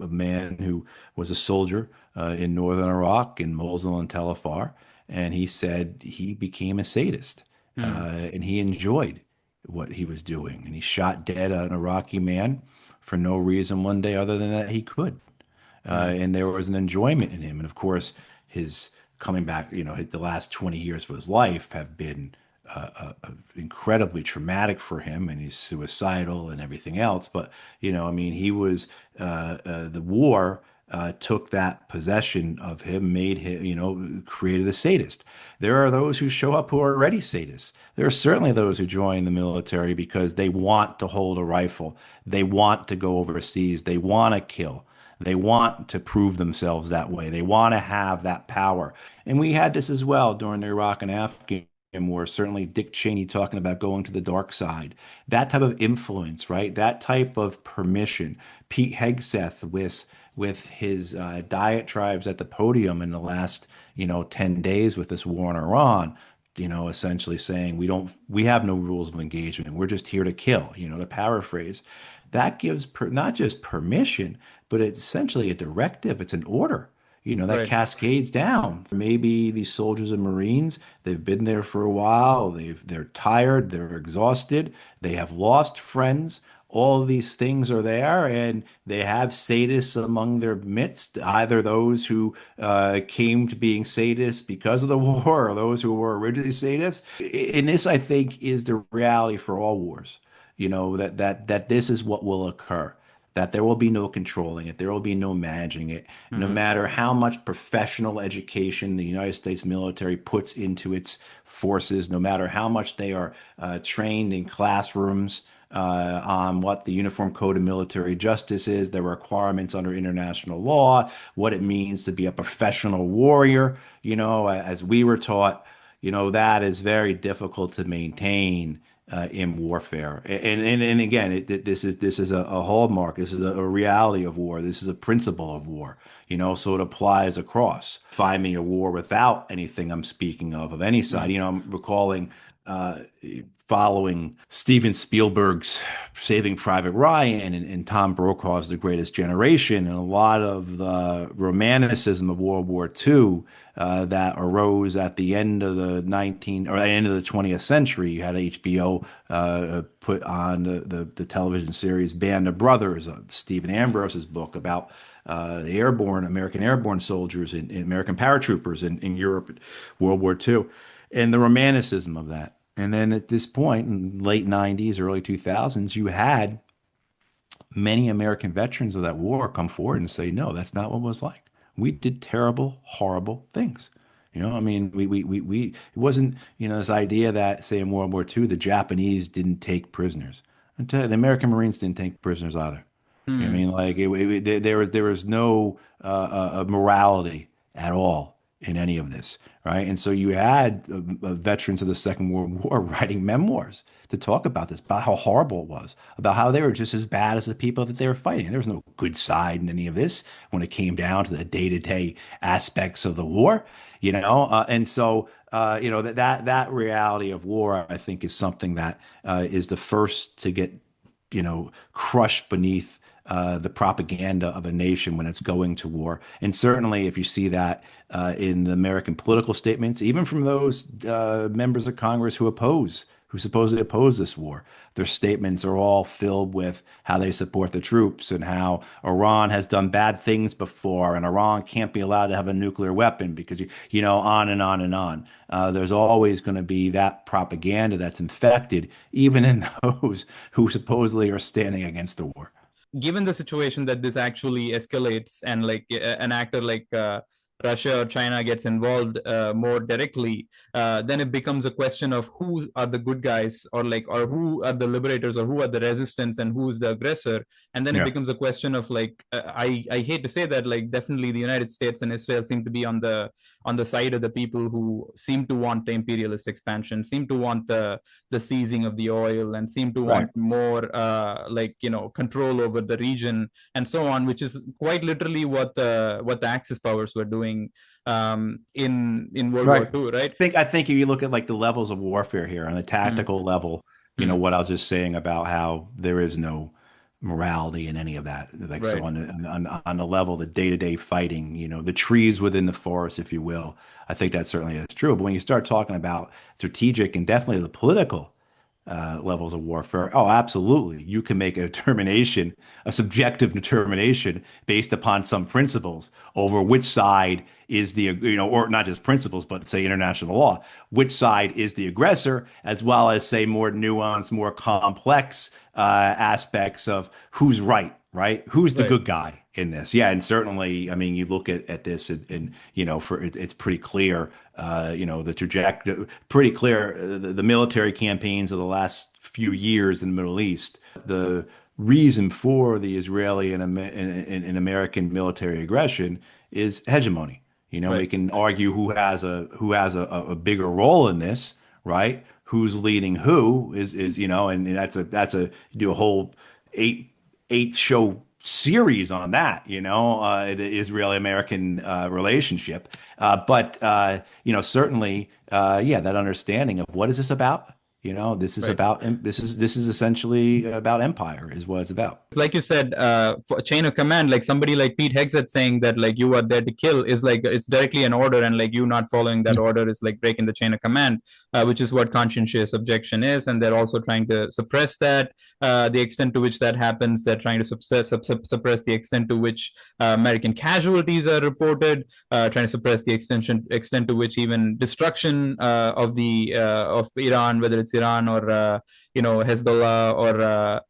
a man who was a soldier in northern Iraq, in Mosul and Tel Afar, and he said he became a sadist, mm, and he enjoyed what he was doing. And he shot dead an Iraqi man for no reason one day other than that he could. mm, And there was an enjoyment in him. And of course, his coming back, the last 20 years of his life have been incredibly traumatic for him, and he's suicidal and everything else. But, I mean, he was, the war took that possession of him, made him, created a sadist. There are those who show up who are already sadists. There are certainly those who join the military because they want to hold a rifle. They want to go overseas. They want to kill. They want to prove themselves that way. They want to have that power. And we had this as well during the Iraq and Afghan war. Certainly Dick Cheney talking about going to the dark side. That type of influence, right? That type of permission. Pete Hegseth with his diatribes at the podium in the last, 10 days with this war in Iran, essentially saying we have no rules of engagement. We're just here to kill, to paraphrase. That gives not just permission, but it's essentially a directive. It's an order, that right. cascades down. Maybe these soldiers and Marines, they've been there for a while. They're tired. They're exhausted. They have lost friends. All of these things are there, and they have sadists among their midst, either those who came to being sadists because of the war or those who were originally sadists. And this, I think, is the reality for all wars, that this is what will occur, that there will be no controlling it, there will be no managing it, no Mm-hmm. matter how much professional education the United States military puts into its forces, no matter how much they are trained in classrooms on what the Uniform Code of Military Justice is, the requirements under international law, what it means to be a professional warrior. As we were taught, that is very difficult to maintain in warfare. And again, this is a hallmark. This is a reality of war. This is a principle of war. So it applies across. Find me a war without anything I'm speaking of any side. I'm recalling following Steven Spielberg's Saving Private Ryan and Tom Brokaw's The Greatest Generation, and a lot of the romanticism of World War II that arose at the end of the 20th century. You had HBO put on the television series Band of Brothers, Stephen Ambrose's book about the American airborne soldiers and American paratroopers in Europe, World War II, and the romanticism of that. And then at this point, in late 90s, early 2000s, you had many American veterans of that war come forward and say, no, that's not what it was like. We did terrible, horrible things. I mean, it wasn't, this idea that, say, in World War II, the Japanese didn't take prisoners. I tell you, the American Marines didn't take prisoners either. I Mm, mean, like there was no morality at all in any of this, right? And so you had veterans of the Second World War writing memoirs to talk about this, about how horrible it was, about how they were just as bad as the people that they were fighting. There was no good side in any of this when it came down to the day-to-day aspects of the war, and so that reality of war, I think, is something that is the first to get crushed beneath the propaganda of a nation when it's going to war. And certainly, if you see that in the American political statements, even from those members of Congress who supposedly oppose this war, their statements are all filled with how they support the troops and how Iran has done bad things before, and Iran can't be allowed to have a nuclear weapon because on and on and on. There's always going to be that propaganda that's infected, even in those who supposedly are standing against the war. Given the situation that this actually escalates and like an actor like Russia or China gets involved more directly, then it becomes a question of who are the good guys, or who are the liberators, or who are the resistance, and who's the aggressor. And then it Yeah. becomes a question of I hate to say that, like, definitely the United States and Israel seem to be on the side of the people who seem to want the imperialist expansion, seem to want the seizing of the oil, and seem to Right. want more control over the region and so on, which is quite literally what the Axis powers were doing in World War Right. II, right? I think if you look at like the levels of warfare here on a Mm, tactical level, mm, what I was just saying about how there is no morality in any of that. Like so right, on the level, the day-to-day fighting, the trees within the forest, if you will, I think that certainly is true. But when you start talking about strategic and definitely the political levels of warfare. Oh, absolutely. You can make a determination, a subjective determination based upon some principles over which side is or not just principles, but say international law, which side is the aggressor, as well as say more nuanced, more complex aspects of who's right? Who's the right, good guy in this? Yeah, and certainly, I mean, you look at this, and for it's pretty clear, the trajectory, pretty clear, the military campaigns of the last few years in the Middle East, the reason for the Israeli and American military aggression is hegemony. We right, can argue who has a bigger role in this, right? Who's leading who is and that's a you do a whole eight show series on that, the Israeli American relationship. But certainly, yeah, that understanding of what is this about? right. This is essentially about empire, is what it's about. Like you said, for a chain of command, like somebody like Pete Hegseth saying that like you are there to kill is like it's directly an order, and like you not following that order is like breaking the chain of command, which is what conscientious objection is. And they're also trying to suppress that. The extent to which that happens, they're trying to suppress the extent to which American casualties are reported, trying to suppress the extent to which even destruction of Iran, whether it's Iran or Hezbollah or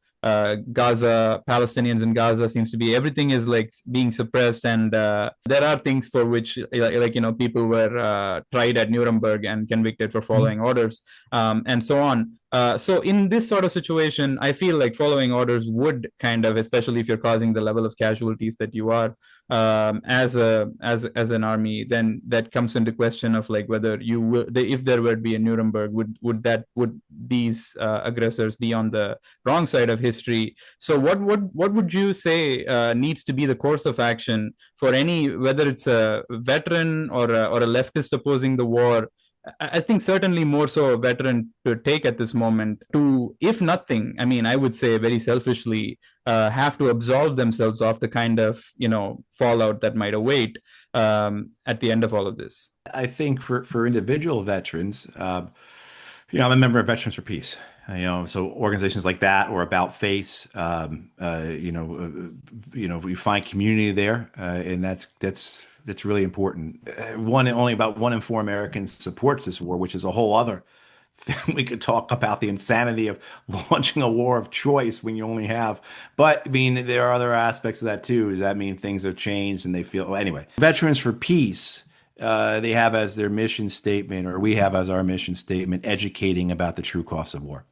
Gaza, Palestinians in Gaza seems to be everything is like being suppressed, and there are things for which people were tried at Nuremberg and convicted for following orders, and so on. So in this sort of situation, I feel like following orders would kind of, especially if you're causing the level of casualties that you are as an army, then that comes into question of like whether you will, if there would be a Nuremberg, would these aggressors be on the wrong side of history? So what would you say needs to be the course of action for any, whether it's a veteran or a leftist opposing the war? I think certainly more so a veteran to take at this moment to, if nothing, I mean, I would say very selfishly, have to absolve themselves of the kind of, fallout that might await at the end of all of this. I think for individual veterans, I'm a member of Veterans for Peace. So organizations like that or About Face, we find community there, and that's really important. Only about 1 in 4 Americans supports this war, which is a whole other thing. We could talk about the insanity of launching a war of choice when you only have. But I mean, there are other aspects of that too. Does that mean things have changed and they feel, well, anyway? Veterans for Peace. They have as their mission statement, or we have as our mission statement, educating about the true cost of war.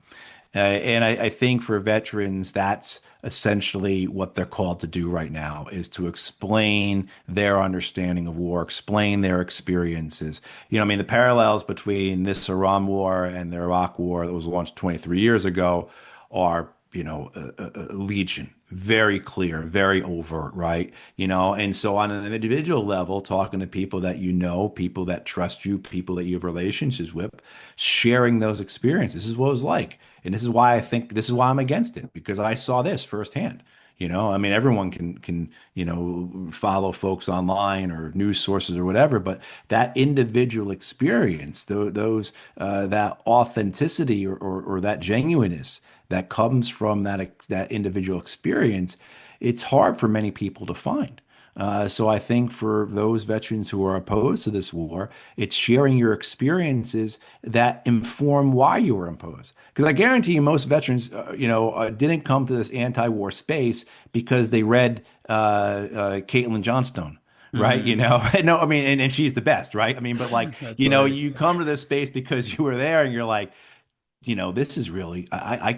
And I think for veterans, that's essentially what they're called to do right now, is to explain their understanding of war, explain their experiences. I mean, the parallels between this Iran war and the Iraq war that was launched 23 years ago are, legion. very clear, very overt, right? And so on an individual level, talking to people that you know, people that trust you, people that you have relationships with, sharing those experiences. This is what it was like. And this is why I'm against it, because I saw this firsthand. I mean, everyone can, follow folks online or news sources or whatever, but that individual experience, that authenticity or that genuineness that comes from that individual experience, it's hard for many people to find. So I think for those veterans who are opposed to this war, it's sharing your experiences that inform why you were opposed. Because I guarantee you, most veterans, didn't come to this anti-war space because they read Caitlin Johnstone. Right, Mm-hmm. no, I mean, and she's the best, right? I mean, but like, That's right. you come to this space because you were there, and you're like, this is really, I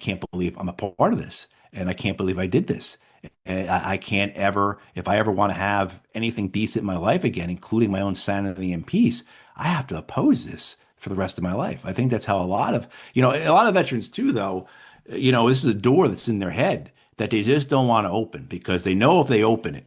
can't believe I'm a part of this, and I can't believe I did this. And I can't ever, if I ever want to have anything decent in my life again, including my own sanity and peace, I have to oppose this for the rest of my life. I think that's how a lot of veterans too, though, this is a door that's in their head that they just don't want to open because they know if they open it,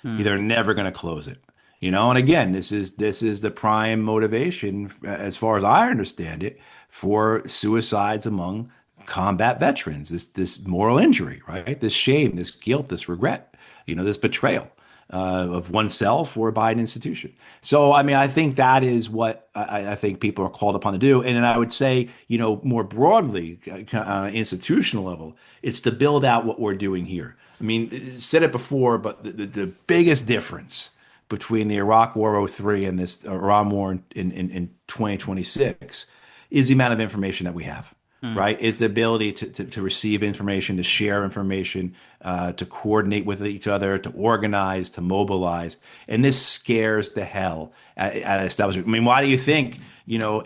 they're never going to close it. And again, this is the prime motivation, as far as I understand it, for suicides among combat veterans. This moral injury, right? This shame, this guilt, this regret, this betrayal of oneself or by an institution. So, I mean, I think that is what I think people are called upon to do. And then I would say, more broadly, on an institutional level, it's to build out what we're doing here. I mean, said it before, but the biggest difference between the Iraq War '03 and this Iran war in 2026 is the amount of information that we have, Mm. right? Is the ability to receive information, to share information, to coordinate with each other, to organize, to mobilize. And this scares the hell at establishment. I mean, why do you think,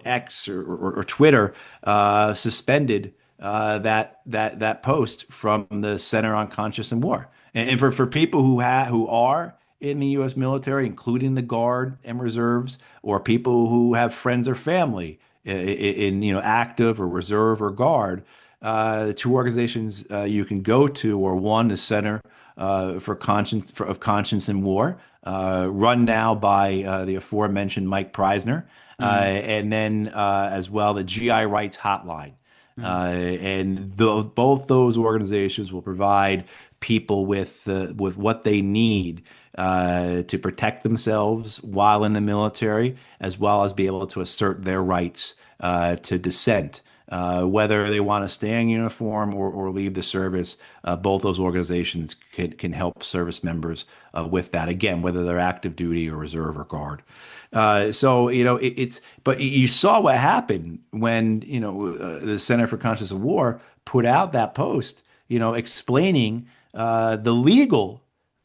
X or Twitter suspended that post from the Center on Conscience and War? And for people who are in the U.S. military, including the Guard and reserves, or people who have friends or family in active or reserve or Guard, the two organizations you can go to are one, the Center of Conscience and War, run now by the aforementioned Mike Preisner, Mm. and then as well the GI Rights Hotline. Mm. Both those organizations will provide people with what they need to protect themselves while in the military, as well as be able to assert their rights to dissent. Whether they want to stay in uniform or leave the service, both those organizations can help service members with that. Again, whether they're active duty or reserve or Guard. So but you saw what happened when the Center for Conscious of War put out that post, explaining the legal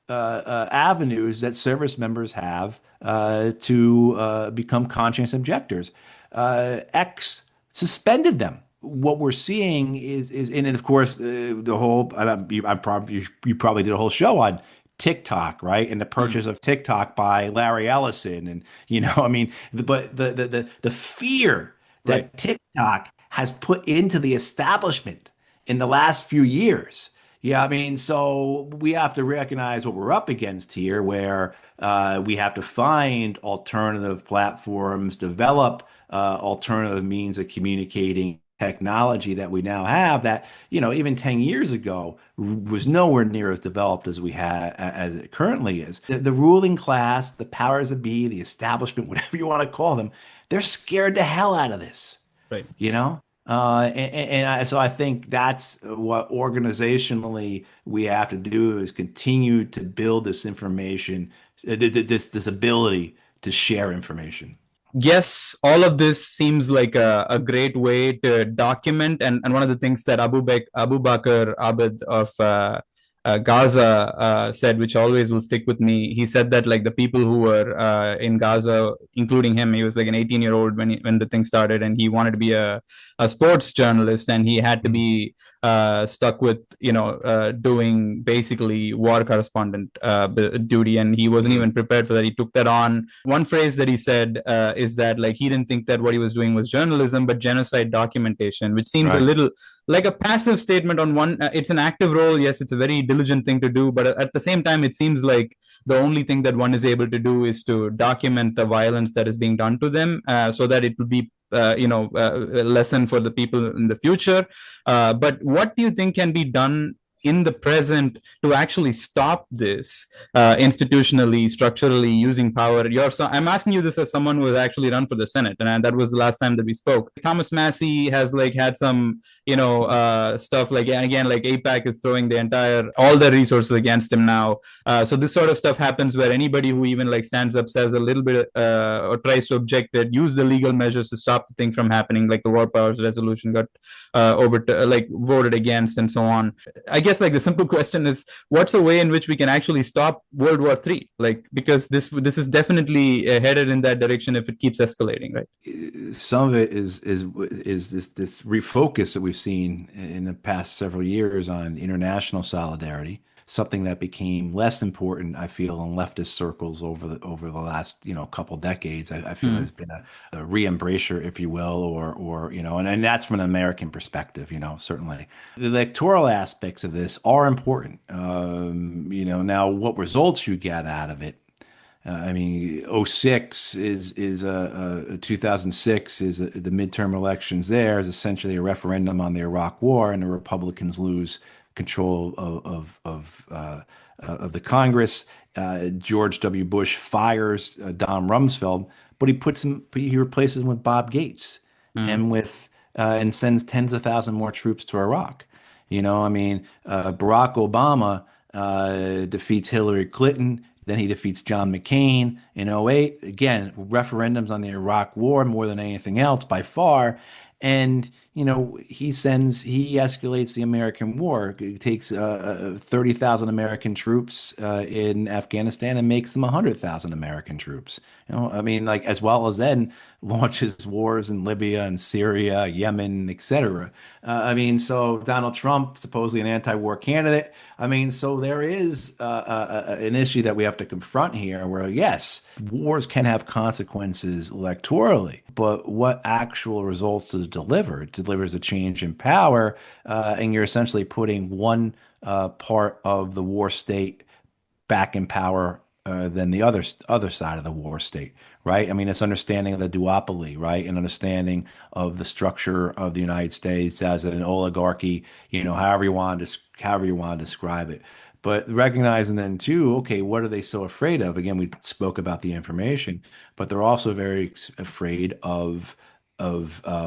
avenues that service members have to become conscientious objectors. X suspended them. What we're seeing and of course, the whole, you probably did a whole show on TikTok, right? And the Mm. purchase of TikTok by Larry Ellison. And, I mean, but the fear Right. that TikTok has put into the establishment in the last few years. Yeah, I mean, so we have to recognize what we're up against here, where we have to find alternative platforms, develop alternative means of communicating technology that we now have that, even 10 years ago was nowhere near as developed as we had as it currently is. The ruling class, the powers that be, the establishment, whatever you want to call them, they're scared the hell out of this Right. you know? So I think that's what organizationally we have to do is continue to build this information, this ability to share information. Yes, all of this seems like a great way to document. And one of the things that Abu Bakr Abed of Gaza said, which always will stick with me, he said that like the people who were in Gaza, including him, he was like an 18-year-old when the thing started, and he wanted to be a sports journalist, and he had to be stuck with doing basically war correspondent duty, and he wasn't even prepared for that. He took that on. One phrase that he said is that like he didn't think that what he was doing was journalism but genocide documentation, which seems a Right. little like a passive statement. On one, it's an active role, yes, it's a very diligent thing to do, but at the same time it seems like the only thing that one is able to do is to document the violence that is being done to them, so that it will be a lesson for the people in the future. But what do you think can be done in the present to actually stop this institutionally, structurally, using power? I'm asking you this as someone who has actually run for the Senate, and that was the last time that we spoke. Thomas Massey has like had some, stuff like, again, like APAC is throwing all their resources against him now. So this sort of stuff happens where anybody who even like stands up, says a little bit, or tries to object it, use the legal measures to stop the thing from happening, like the War Powers Resolution got like voted against, and so on. I guess like the simple question is, what's a way in which we can actually stop World War III? Like, because this is definitely headed in that direction if it keeps escalating, right? Some of it is this refocus that we've seen in the past several years on international solidarity, something that became less important, I feel, in leftist circles over the last couple decades. I feel Hmm. there's been a re-embracer, if you will, or and that's from an American perspective, certainly. The electoral aspects of this are important. Now what results you get out of it. I mean, '06 is 2006 is the midterm elections. There is essentially a referendum on the Iraq War, and the Republicans lose control of the Congress. George W. Bush fires Don Rumsfeld, but he replaces him with Bob Gates, Hmm. and sends tens of thousands more troops to Iraq. I mean, Barack Obama defeats Hillary Clinton. Then he defeats John McCain in '08. Again, referendums on the Iraq War more than anything else by far. And, he escalates the American war. He takes 30,000 American troops in Afghanistan and makes them 100,000 American troops. I mean, like, as well as then launches wars in Libya and Syria, Yemen, etc. I mean, so Donald Trump, supposedly an anti-war candidate. I mean, so there is an issue that we have to confront here where, yes, wars can have consequences electorally, but what actual results does it deliver? It delivers a change in power, and you're essentially putting one part of the war state back in power than the other side of the war state, right? I mean, it's understanding of the duopoly, right, and understanding of the structure of the United States as an oligarchy, however you want to describe it. But recognizing then too, okay, what are they so afraid of? Again, we spoke about the information, but they're also very afraid of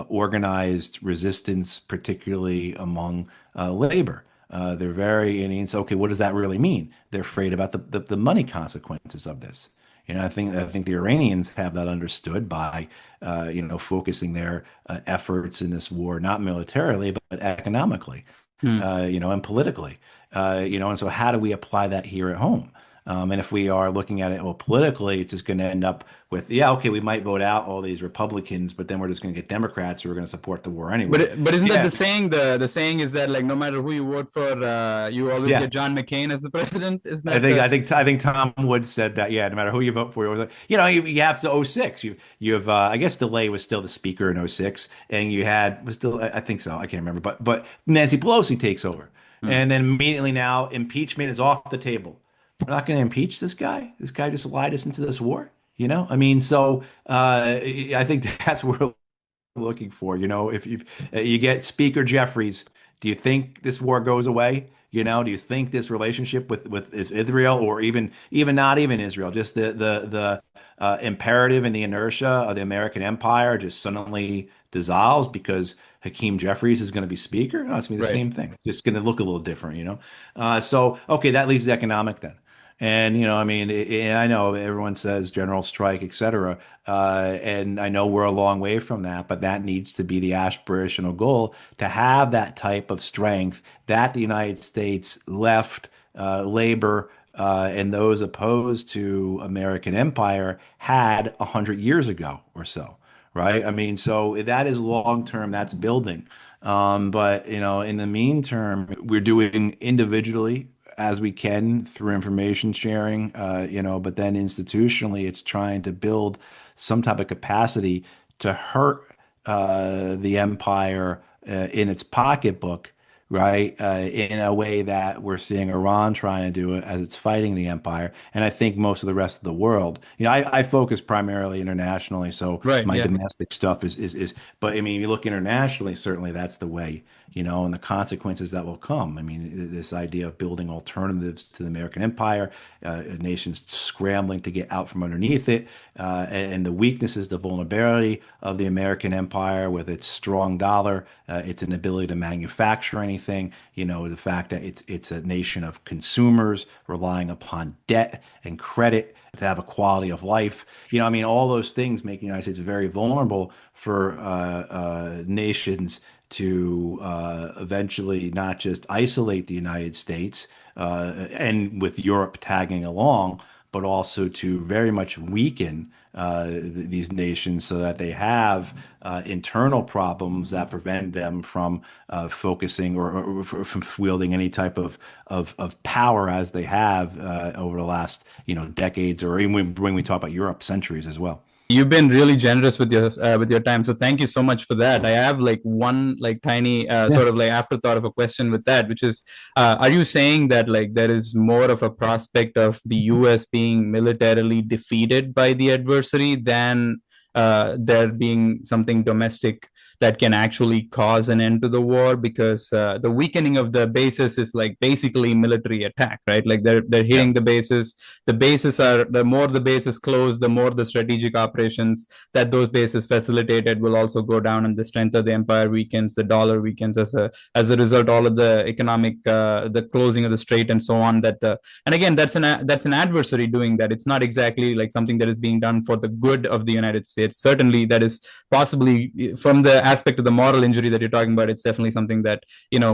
organized resistance, particularly among labor. They're very, and it's okay. What does that really mean? They're afraid about the money consequences of this. I think the Iranians have that understood by, focusing their efforts in this war not militarily but economically, Hmm. and politically. And so how do we apply that here at home? And if we are looking at it, well, politically, it's just going to end up with, yeah, okay, we might vote out all these Republicans, but then we're just going to get Democrats who are going to support the war anyway. But isn't that Yeah, the saying? The saying is that like no matter who you vote for, you always yeah. get John McCain as the president. Isn't I that think the I think I think Tom Woods said that. Yeah, no matter who you vote for, you have to '06. You have I guess DeLay was still the speaker in '06, and you had was still I think so. I can't remember, but Nancy Pelosi takes over, Hmm. and then immediately now impeachment is off the table. We're not going to impeach this guy. This guy just lied us into this war. I mean, so I think that's what we're looking for. If you get Speaker Jeffries, do you think this war goes away? Do you think this relationship with Israel, or even not even Israel, just the imperative and the inertia of the American empire just suddenly dissolves because Hakeem Jeffries is going to be speaker? No, it's going to be the Right. same thing. It's just going to look a little different. So okay, that leaves the economic then. And I mean, and I know everyone says general strike, et cetera. And I know we're a long way from that, but that needs to be the aspirational goal to have that type of strength that the United States left, labor, and those opposed to American empire had 100 years ago or so, right? I mean, so that is long term, that's building. But in the meantime, we're doing individually as we can through information sharing, but then institutionally, it's trying to build some type of capacity to hurt the empire in its pocketbook, right? In a way that we're seeing Iran trying to do it as it's fighting the empire. And I think most of the rest of the world, I focus primarily internationally. So Right. my Yeah. domestic stuff but I mean, you look internationally, certainly that's the way, and the consequences that will come. I mean, this idea of building alternatives to the American empire, nations scrambling to get out from underneath it, and the weaknesses, the vulnerability of the American empire with its strong dollar, its inability to manufacture anything, the fact that it's a nation of consumers relying upon debt and credit to have a quality of life. I mean, all those things make the United States very vulnerable for nations to eventually not just isolate the United States, and with Europe tagging along, but also to very much weaken these nations so that they have internal problems that prevent them from focusing or from wielding any type of power as they have over the last decades, or even when we talk about Europe, centuries as well. You've been really generous with your time, so thank you so much for that. I have like one like tiny Yeah. sort of like afterthought of a question with that, which is, are you saying that like there is more of a prospect of the U.S. being militarily defeated by the adversary than there being something domestic that can actually cause an end to the war? Because the weakening of the bases is like basically military attack, right? Like they're Yeah. hitting the bases. The bases are, the more the bases close, the more the strategic operations that those bases facilitated will also go down, and the strength of the empire weakens, the dollar weakens as a result. All of the economic, the closing of the strait and so on. And again, that's an adversary doing that. It's not exactly like something that is being done for the good of the United States. Certainly, that is possibly from the aspect of the moral injury that you're talking about. It's definitely something that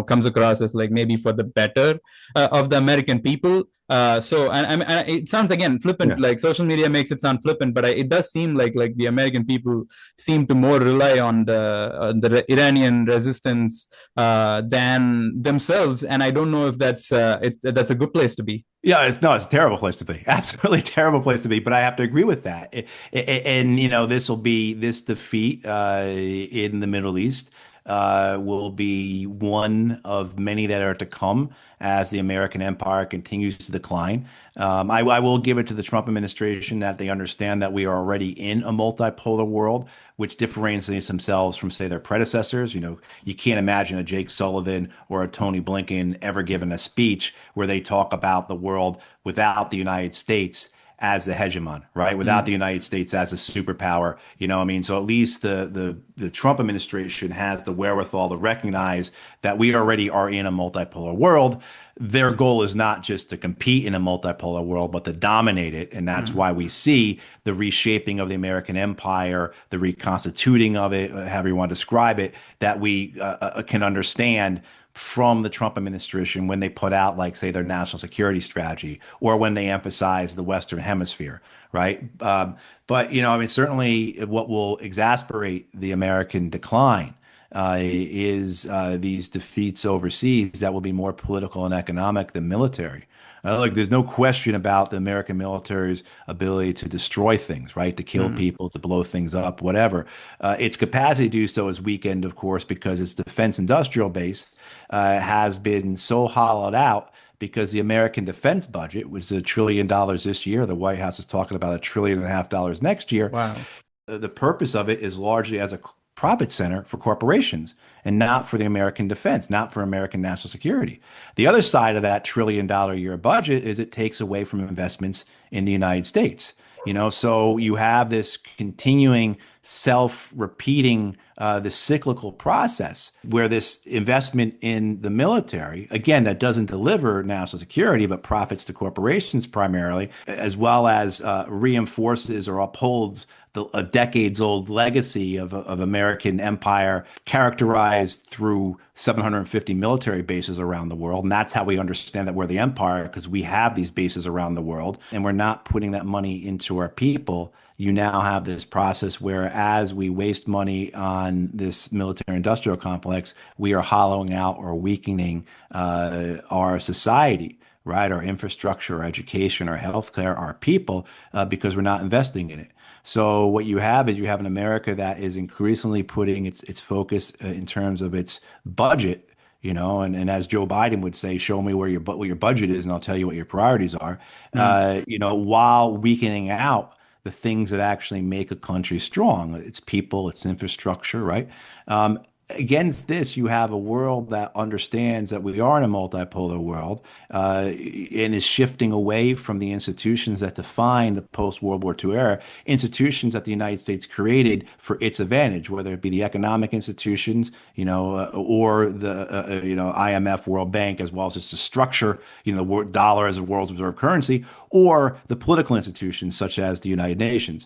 comes across as like maybe for the better of the American people. So and it sounds again flippant, Yeah. like social media makes it sound flippant, but it does seem like the American people seem to more rely on the Iranian resistance than themselves, and I don't know if that's a good place to be. Yeah, it's a terrible place to be. Absolutely terrible place to be. But I have to agree with that. And this defeat in the Middle East will be one of many that are to come as the American empire continues to decline. I will give it to the Trump administration that they understand that we are already in a multipolar world, which differentiates themselves from, say, their predecessors. You can't imagine a Jake Sullivan or a Tony Blinken ever giving a speech where they talk about the world without the United States as the hegemon, right? Without the United States as a superpower, I mean, so at least the Trump administration has the wherewithal to recognize that we already are in a multipolar world. Their goal is not just to compete in a multipolar world, but to dominate it. And that's why we see the reshaping of the American empire, the reconstituting of it, however you want to describe it, that we can understand from the Trump administration when they put out, like, say, their national security strategy, or when they emphasize the Western Hemisphere, right? But, I mean, certainly what will exasperate the American decline is these defeats overseas that will be more political and economic than military. Look, there's no question about the American military's ability to destroy things, right? To kill people, to blow things up, whatever. Its capacity to do so is weakened, of course, because its defense industrial base has been so hollowed out because the American defense budget was $1 trillion this year. The White House is talking about $1.5 trillion next year. Wow. The purpose of it is largely as a profit center for corporations and not for the American defense, not for American national security. The other side of that $1 trillion a year budget is it takes away from investments in the United States. So you have this continuing self-repeating, the cyclical process where this investment in the military, again, that doesn't deliver national security, but profits to corporations primarily, as well as reinforces or upholds a decades-old legacy of American empire characterized through 750 military bases around the world. And that's how we understand that we're the empire, because we have these bases around the world and we're not putting that money into our people. You now have this process where as we waste money on this military industrial complex, we are hollowing out or weakening our society, right? Our infrastructure, our education, our healthcare, our people, because we're not investing in it. So what you have is you have an America that is increasingly putting its focus in terms of its budget, and as Joe Biden would say, show me what your budget is, and I'll tell you what your priorities are. Mm. While weakening out the things that actually make a country strong, its people, its infrastructure, right? Against this, you have a world that understands that we are in a multipolar world, and is shifting away from the institutions that define the post-World War II era, institutions that the United States created for its advantage, whether it be the economic institutions, or the IMF, World Bank, as well as just the structure, the dollar as a world's reserve currency, or the political institutions such as the United Nations.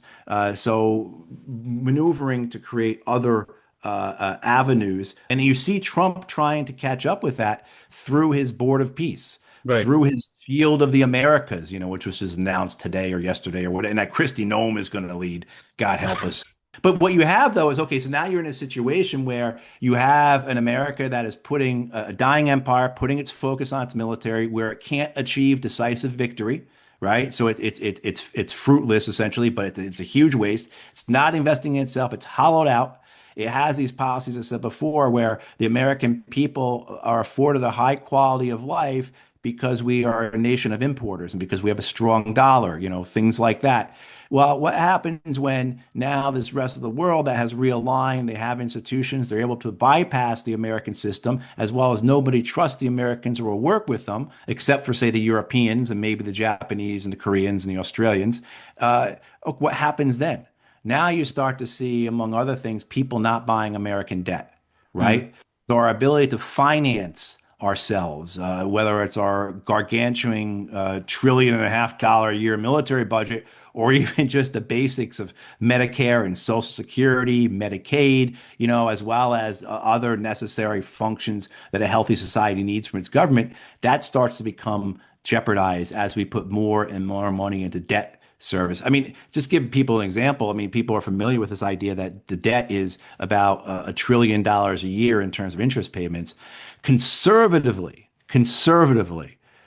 So maneuvering to create other avenues. And you see Trump trying to catch up with that through his Board of Peace, Right. through his Shield of the Americas, which was just announced today or yesterday or what, and that Christy Nome is going to lead. God help us. But what you have though is okay, so now you're in a situation where you have an America that is putting a dying empire, putting its focus on its military, where it can't achieve decisive victory, right? So it's fruitless essentially, but it's a huge waste. It's not investing in itself. It's hollowed out. It has these policies, as I said before, where the American people are afforded a high quality of life because we are a nation of importers and because we have a strong dollar, things like that. Well, what happens when now this rest of the world that has realigned, they have institutions, they're able to bypass the American system, as well as nobody trusts the Americans or will work with them, except for, say, the Europeans and maybe the Japanese and the Koreans and the Australians. What happens then? Now you start to see, among other things, people not buying American debt, Mm. right? So our ability to finance ourselves, whether it's our gargantuan $1.5 trillion a year military budget, or even just the basics of Medicare and Social Security, Medicaid, as well as other necessary functions that a healthy society needs from its government, that starts to become jeopardized as we put more and more money into debt service. I mean, just give people an example. I mean, people are familiar with this idea that the debt is about $1 trillion a year in terms of interest payments. Conservatively,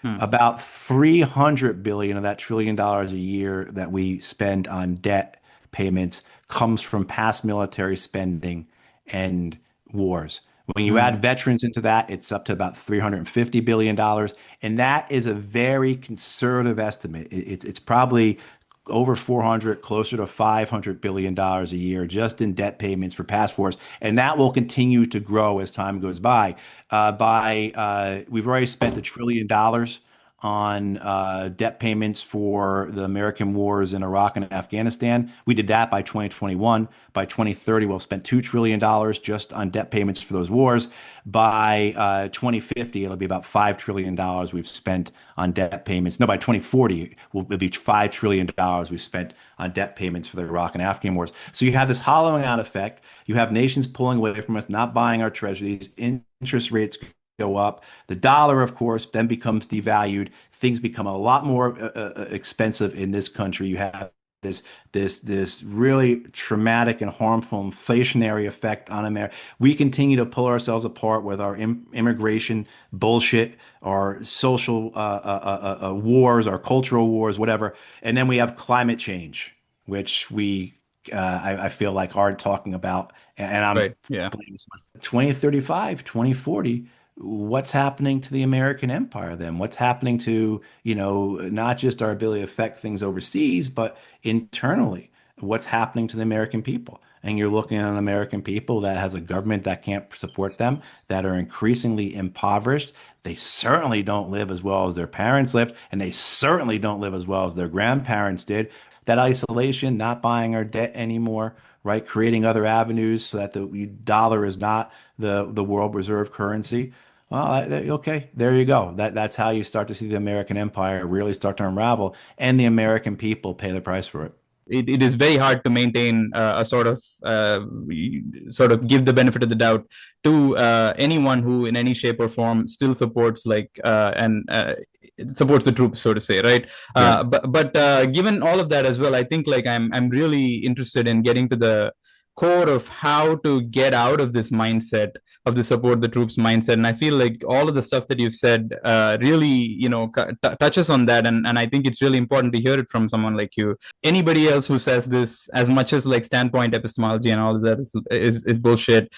Mm. about 300 billion of that $1 trillion a year that we spend on debt payments comes from past military spending and wars. When you Mm. add veterans into that, it's up to about $350 billion. And that is a very conservative estimate. It's probably over 400, closer to $500 billion a year just in debt payments for past wars. And that will continue to grow as time goes by. We've already spent $1 trillion on debt payments for the American wars in Iraq and Afghanistan. We did that by 2021. By 2030, we'll spend $2 trillion just on debt payments for those wars. By 2050, it'll be about $5 trillion we've spent on debt payments. No, by 2040, it'll be $5 trillion we've spent on debt payments for the Iraq and Afghan wars. So you have this hollowing out effect. You have nations pulling away from us, not buying our treasuries, interest rates go up. The dollar, of course, then becomes devalued. Things become a lot more expensive in this country. You have this really traumatic and harmful inflationary effect on America. We continue to pull ourselves apart with our immigration bullshit, our social wars, our cultural wars, whatever. And then we have climate change, which I feel like aren't talking about. And I'm Right. Yeah. 2035, 2040. What's happening to the American empire then? What's happening to, not just our ability to affect things overseas, but internally? What's happening to the American people? And you're looking at an American people that has a government that can't support them, that are increasingly impoverished. They certainly don't live as well as their parents lived, and they certainly don't live as well as their grandparents did. That isolation, not buying our debt anymore, right? Creating other avenues so that the dollar is not the world reserve currency. Well, okay, there you go. That's how you start to see the American empire really start to unravel, and the American people pay the price for it. It is very hard to maintain a sort of give the benefit of the doubt to anyone who in any shape or form still supports and supports the troops, so to say, right? Yeah. But given all of that as well, I think I'm really interested in getting to core of how to get out of this mindset of the support the troops mindset. And I feel like all of the stuff that you've said really, touches on that. And I think it's really important to hear it from someone like you. Anybody else who says this, as much as like standpoint epistemology and all of that is bullshit,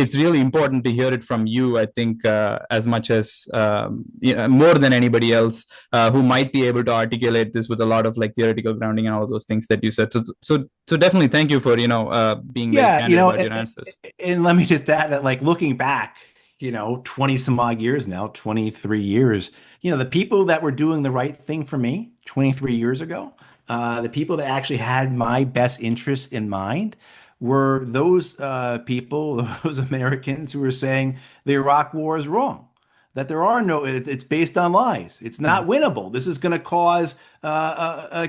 it's really important to hear it from you, I think, as much as more than anybody else who might be able to articulate this with a lot of like theoretical grounding and all those things that you said. So definitely thank you for being very Yeah, candid about your answers. and let me just add that, like, looking back, 20 some odd years now, 23 years, the people that were doing the right thing for me 23 years ago, the people that actually had my best interests in mind were those people, those Americans who were saying the Iraq war is wrong, that there are no, it's based on lies. It's not winnable. This is going to cause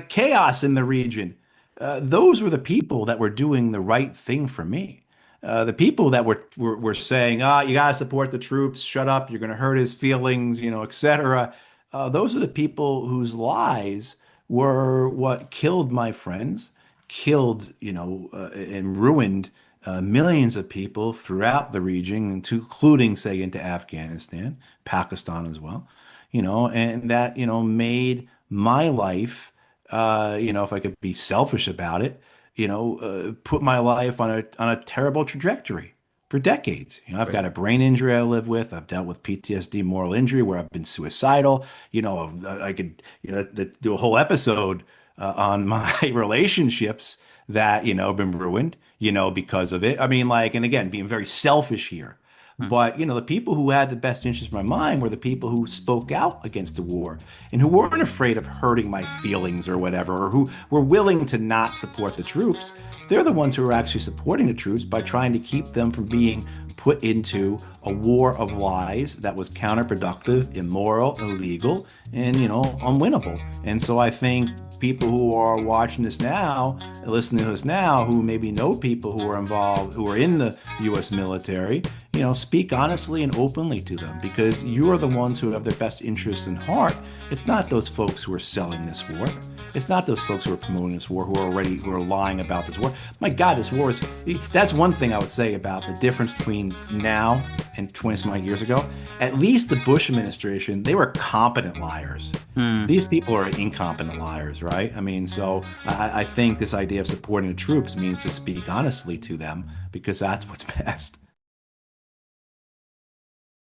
chaos in the region. Those were the people that were doing the right thing for me. The people that were saying, "Ah, you gotta support the troops. Shut up. You're gonna hurt his feelings," etc. Those are the people whose lies were what killed my friends, killed, and ruined millions of people throughout the region, including, say, into Afghanistan, Pakistan as well. And that, made my life, if I could be selfish about it, put my life on a terrible trajectory for decades. I've got a brain injury I live with. I've dealt with PTSD, moral injury, where I've been suicidal. I could, do a whole episode on my relationships that, have been ruined, because of it. I mean, like, and again, being very selfish here. But, the people who had the best interest in my mind were the people who spoke out against the war and who weren't afraid of hurting my feelings or whatever, or who were willing to not support the troops. They're the ones who are actually supporting the troops by trying to keep them from being put into a war of lies that was counterproductive, immoral, illegal, and, unwinnable. And so I think people who are watching this now, listening to us now, who maybe know people who are involved, who are in the U.S. military, speak honestly and openly to them, because you are the ones who have their best interests in heart. It's not those folks who are selling this war. It's not those folks who are promoting this war, who are lying about this war. My God, this war is, that's one thing I would say about the difference between now and 20 some odd years ago. At least the Bush administration, they were competent liars. These people are incompetent liars, right? I mean, so I think this idea of supporting the troops means to speak honestly to them, because that's what's best.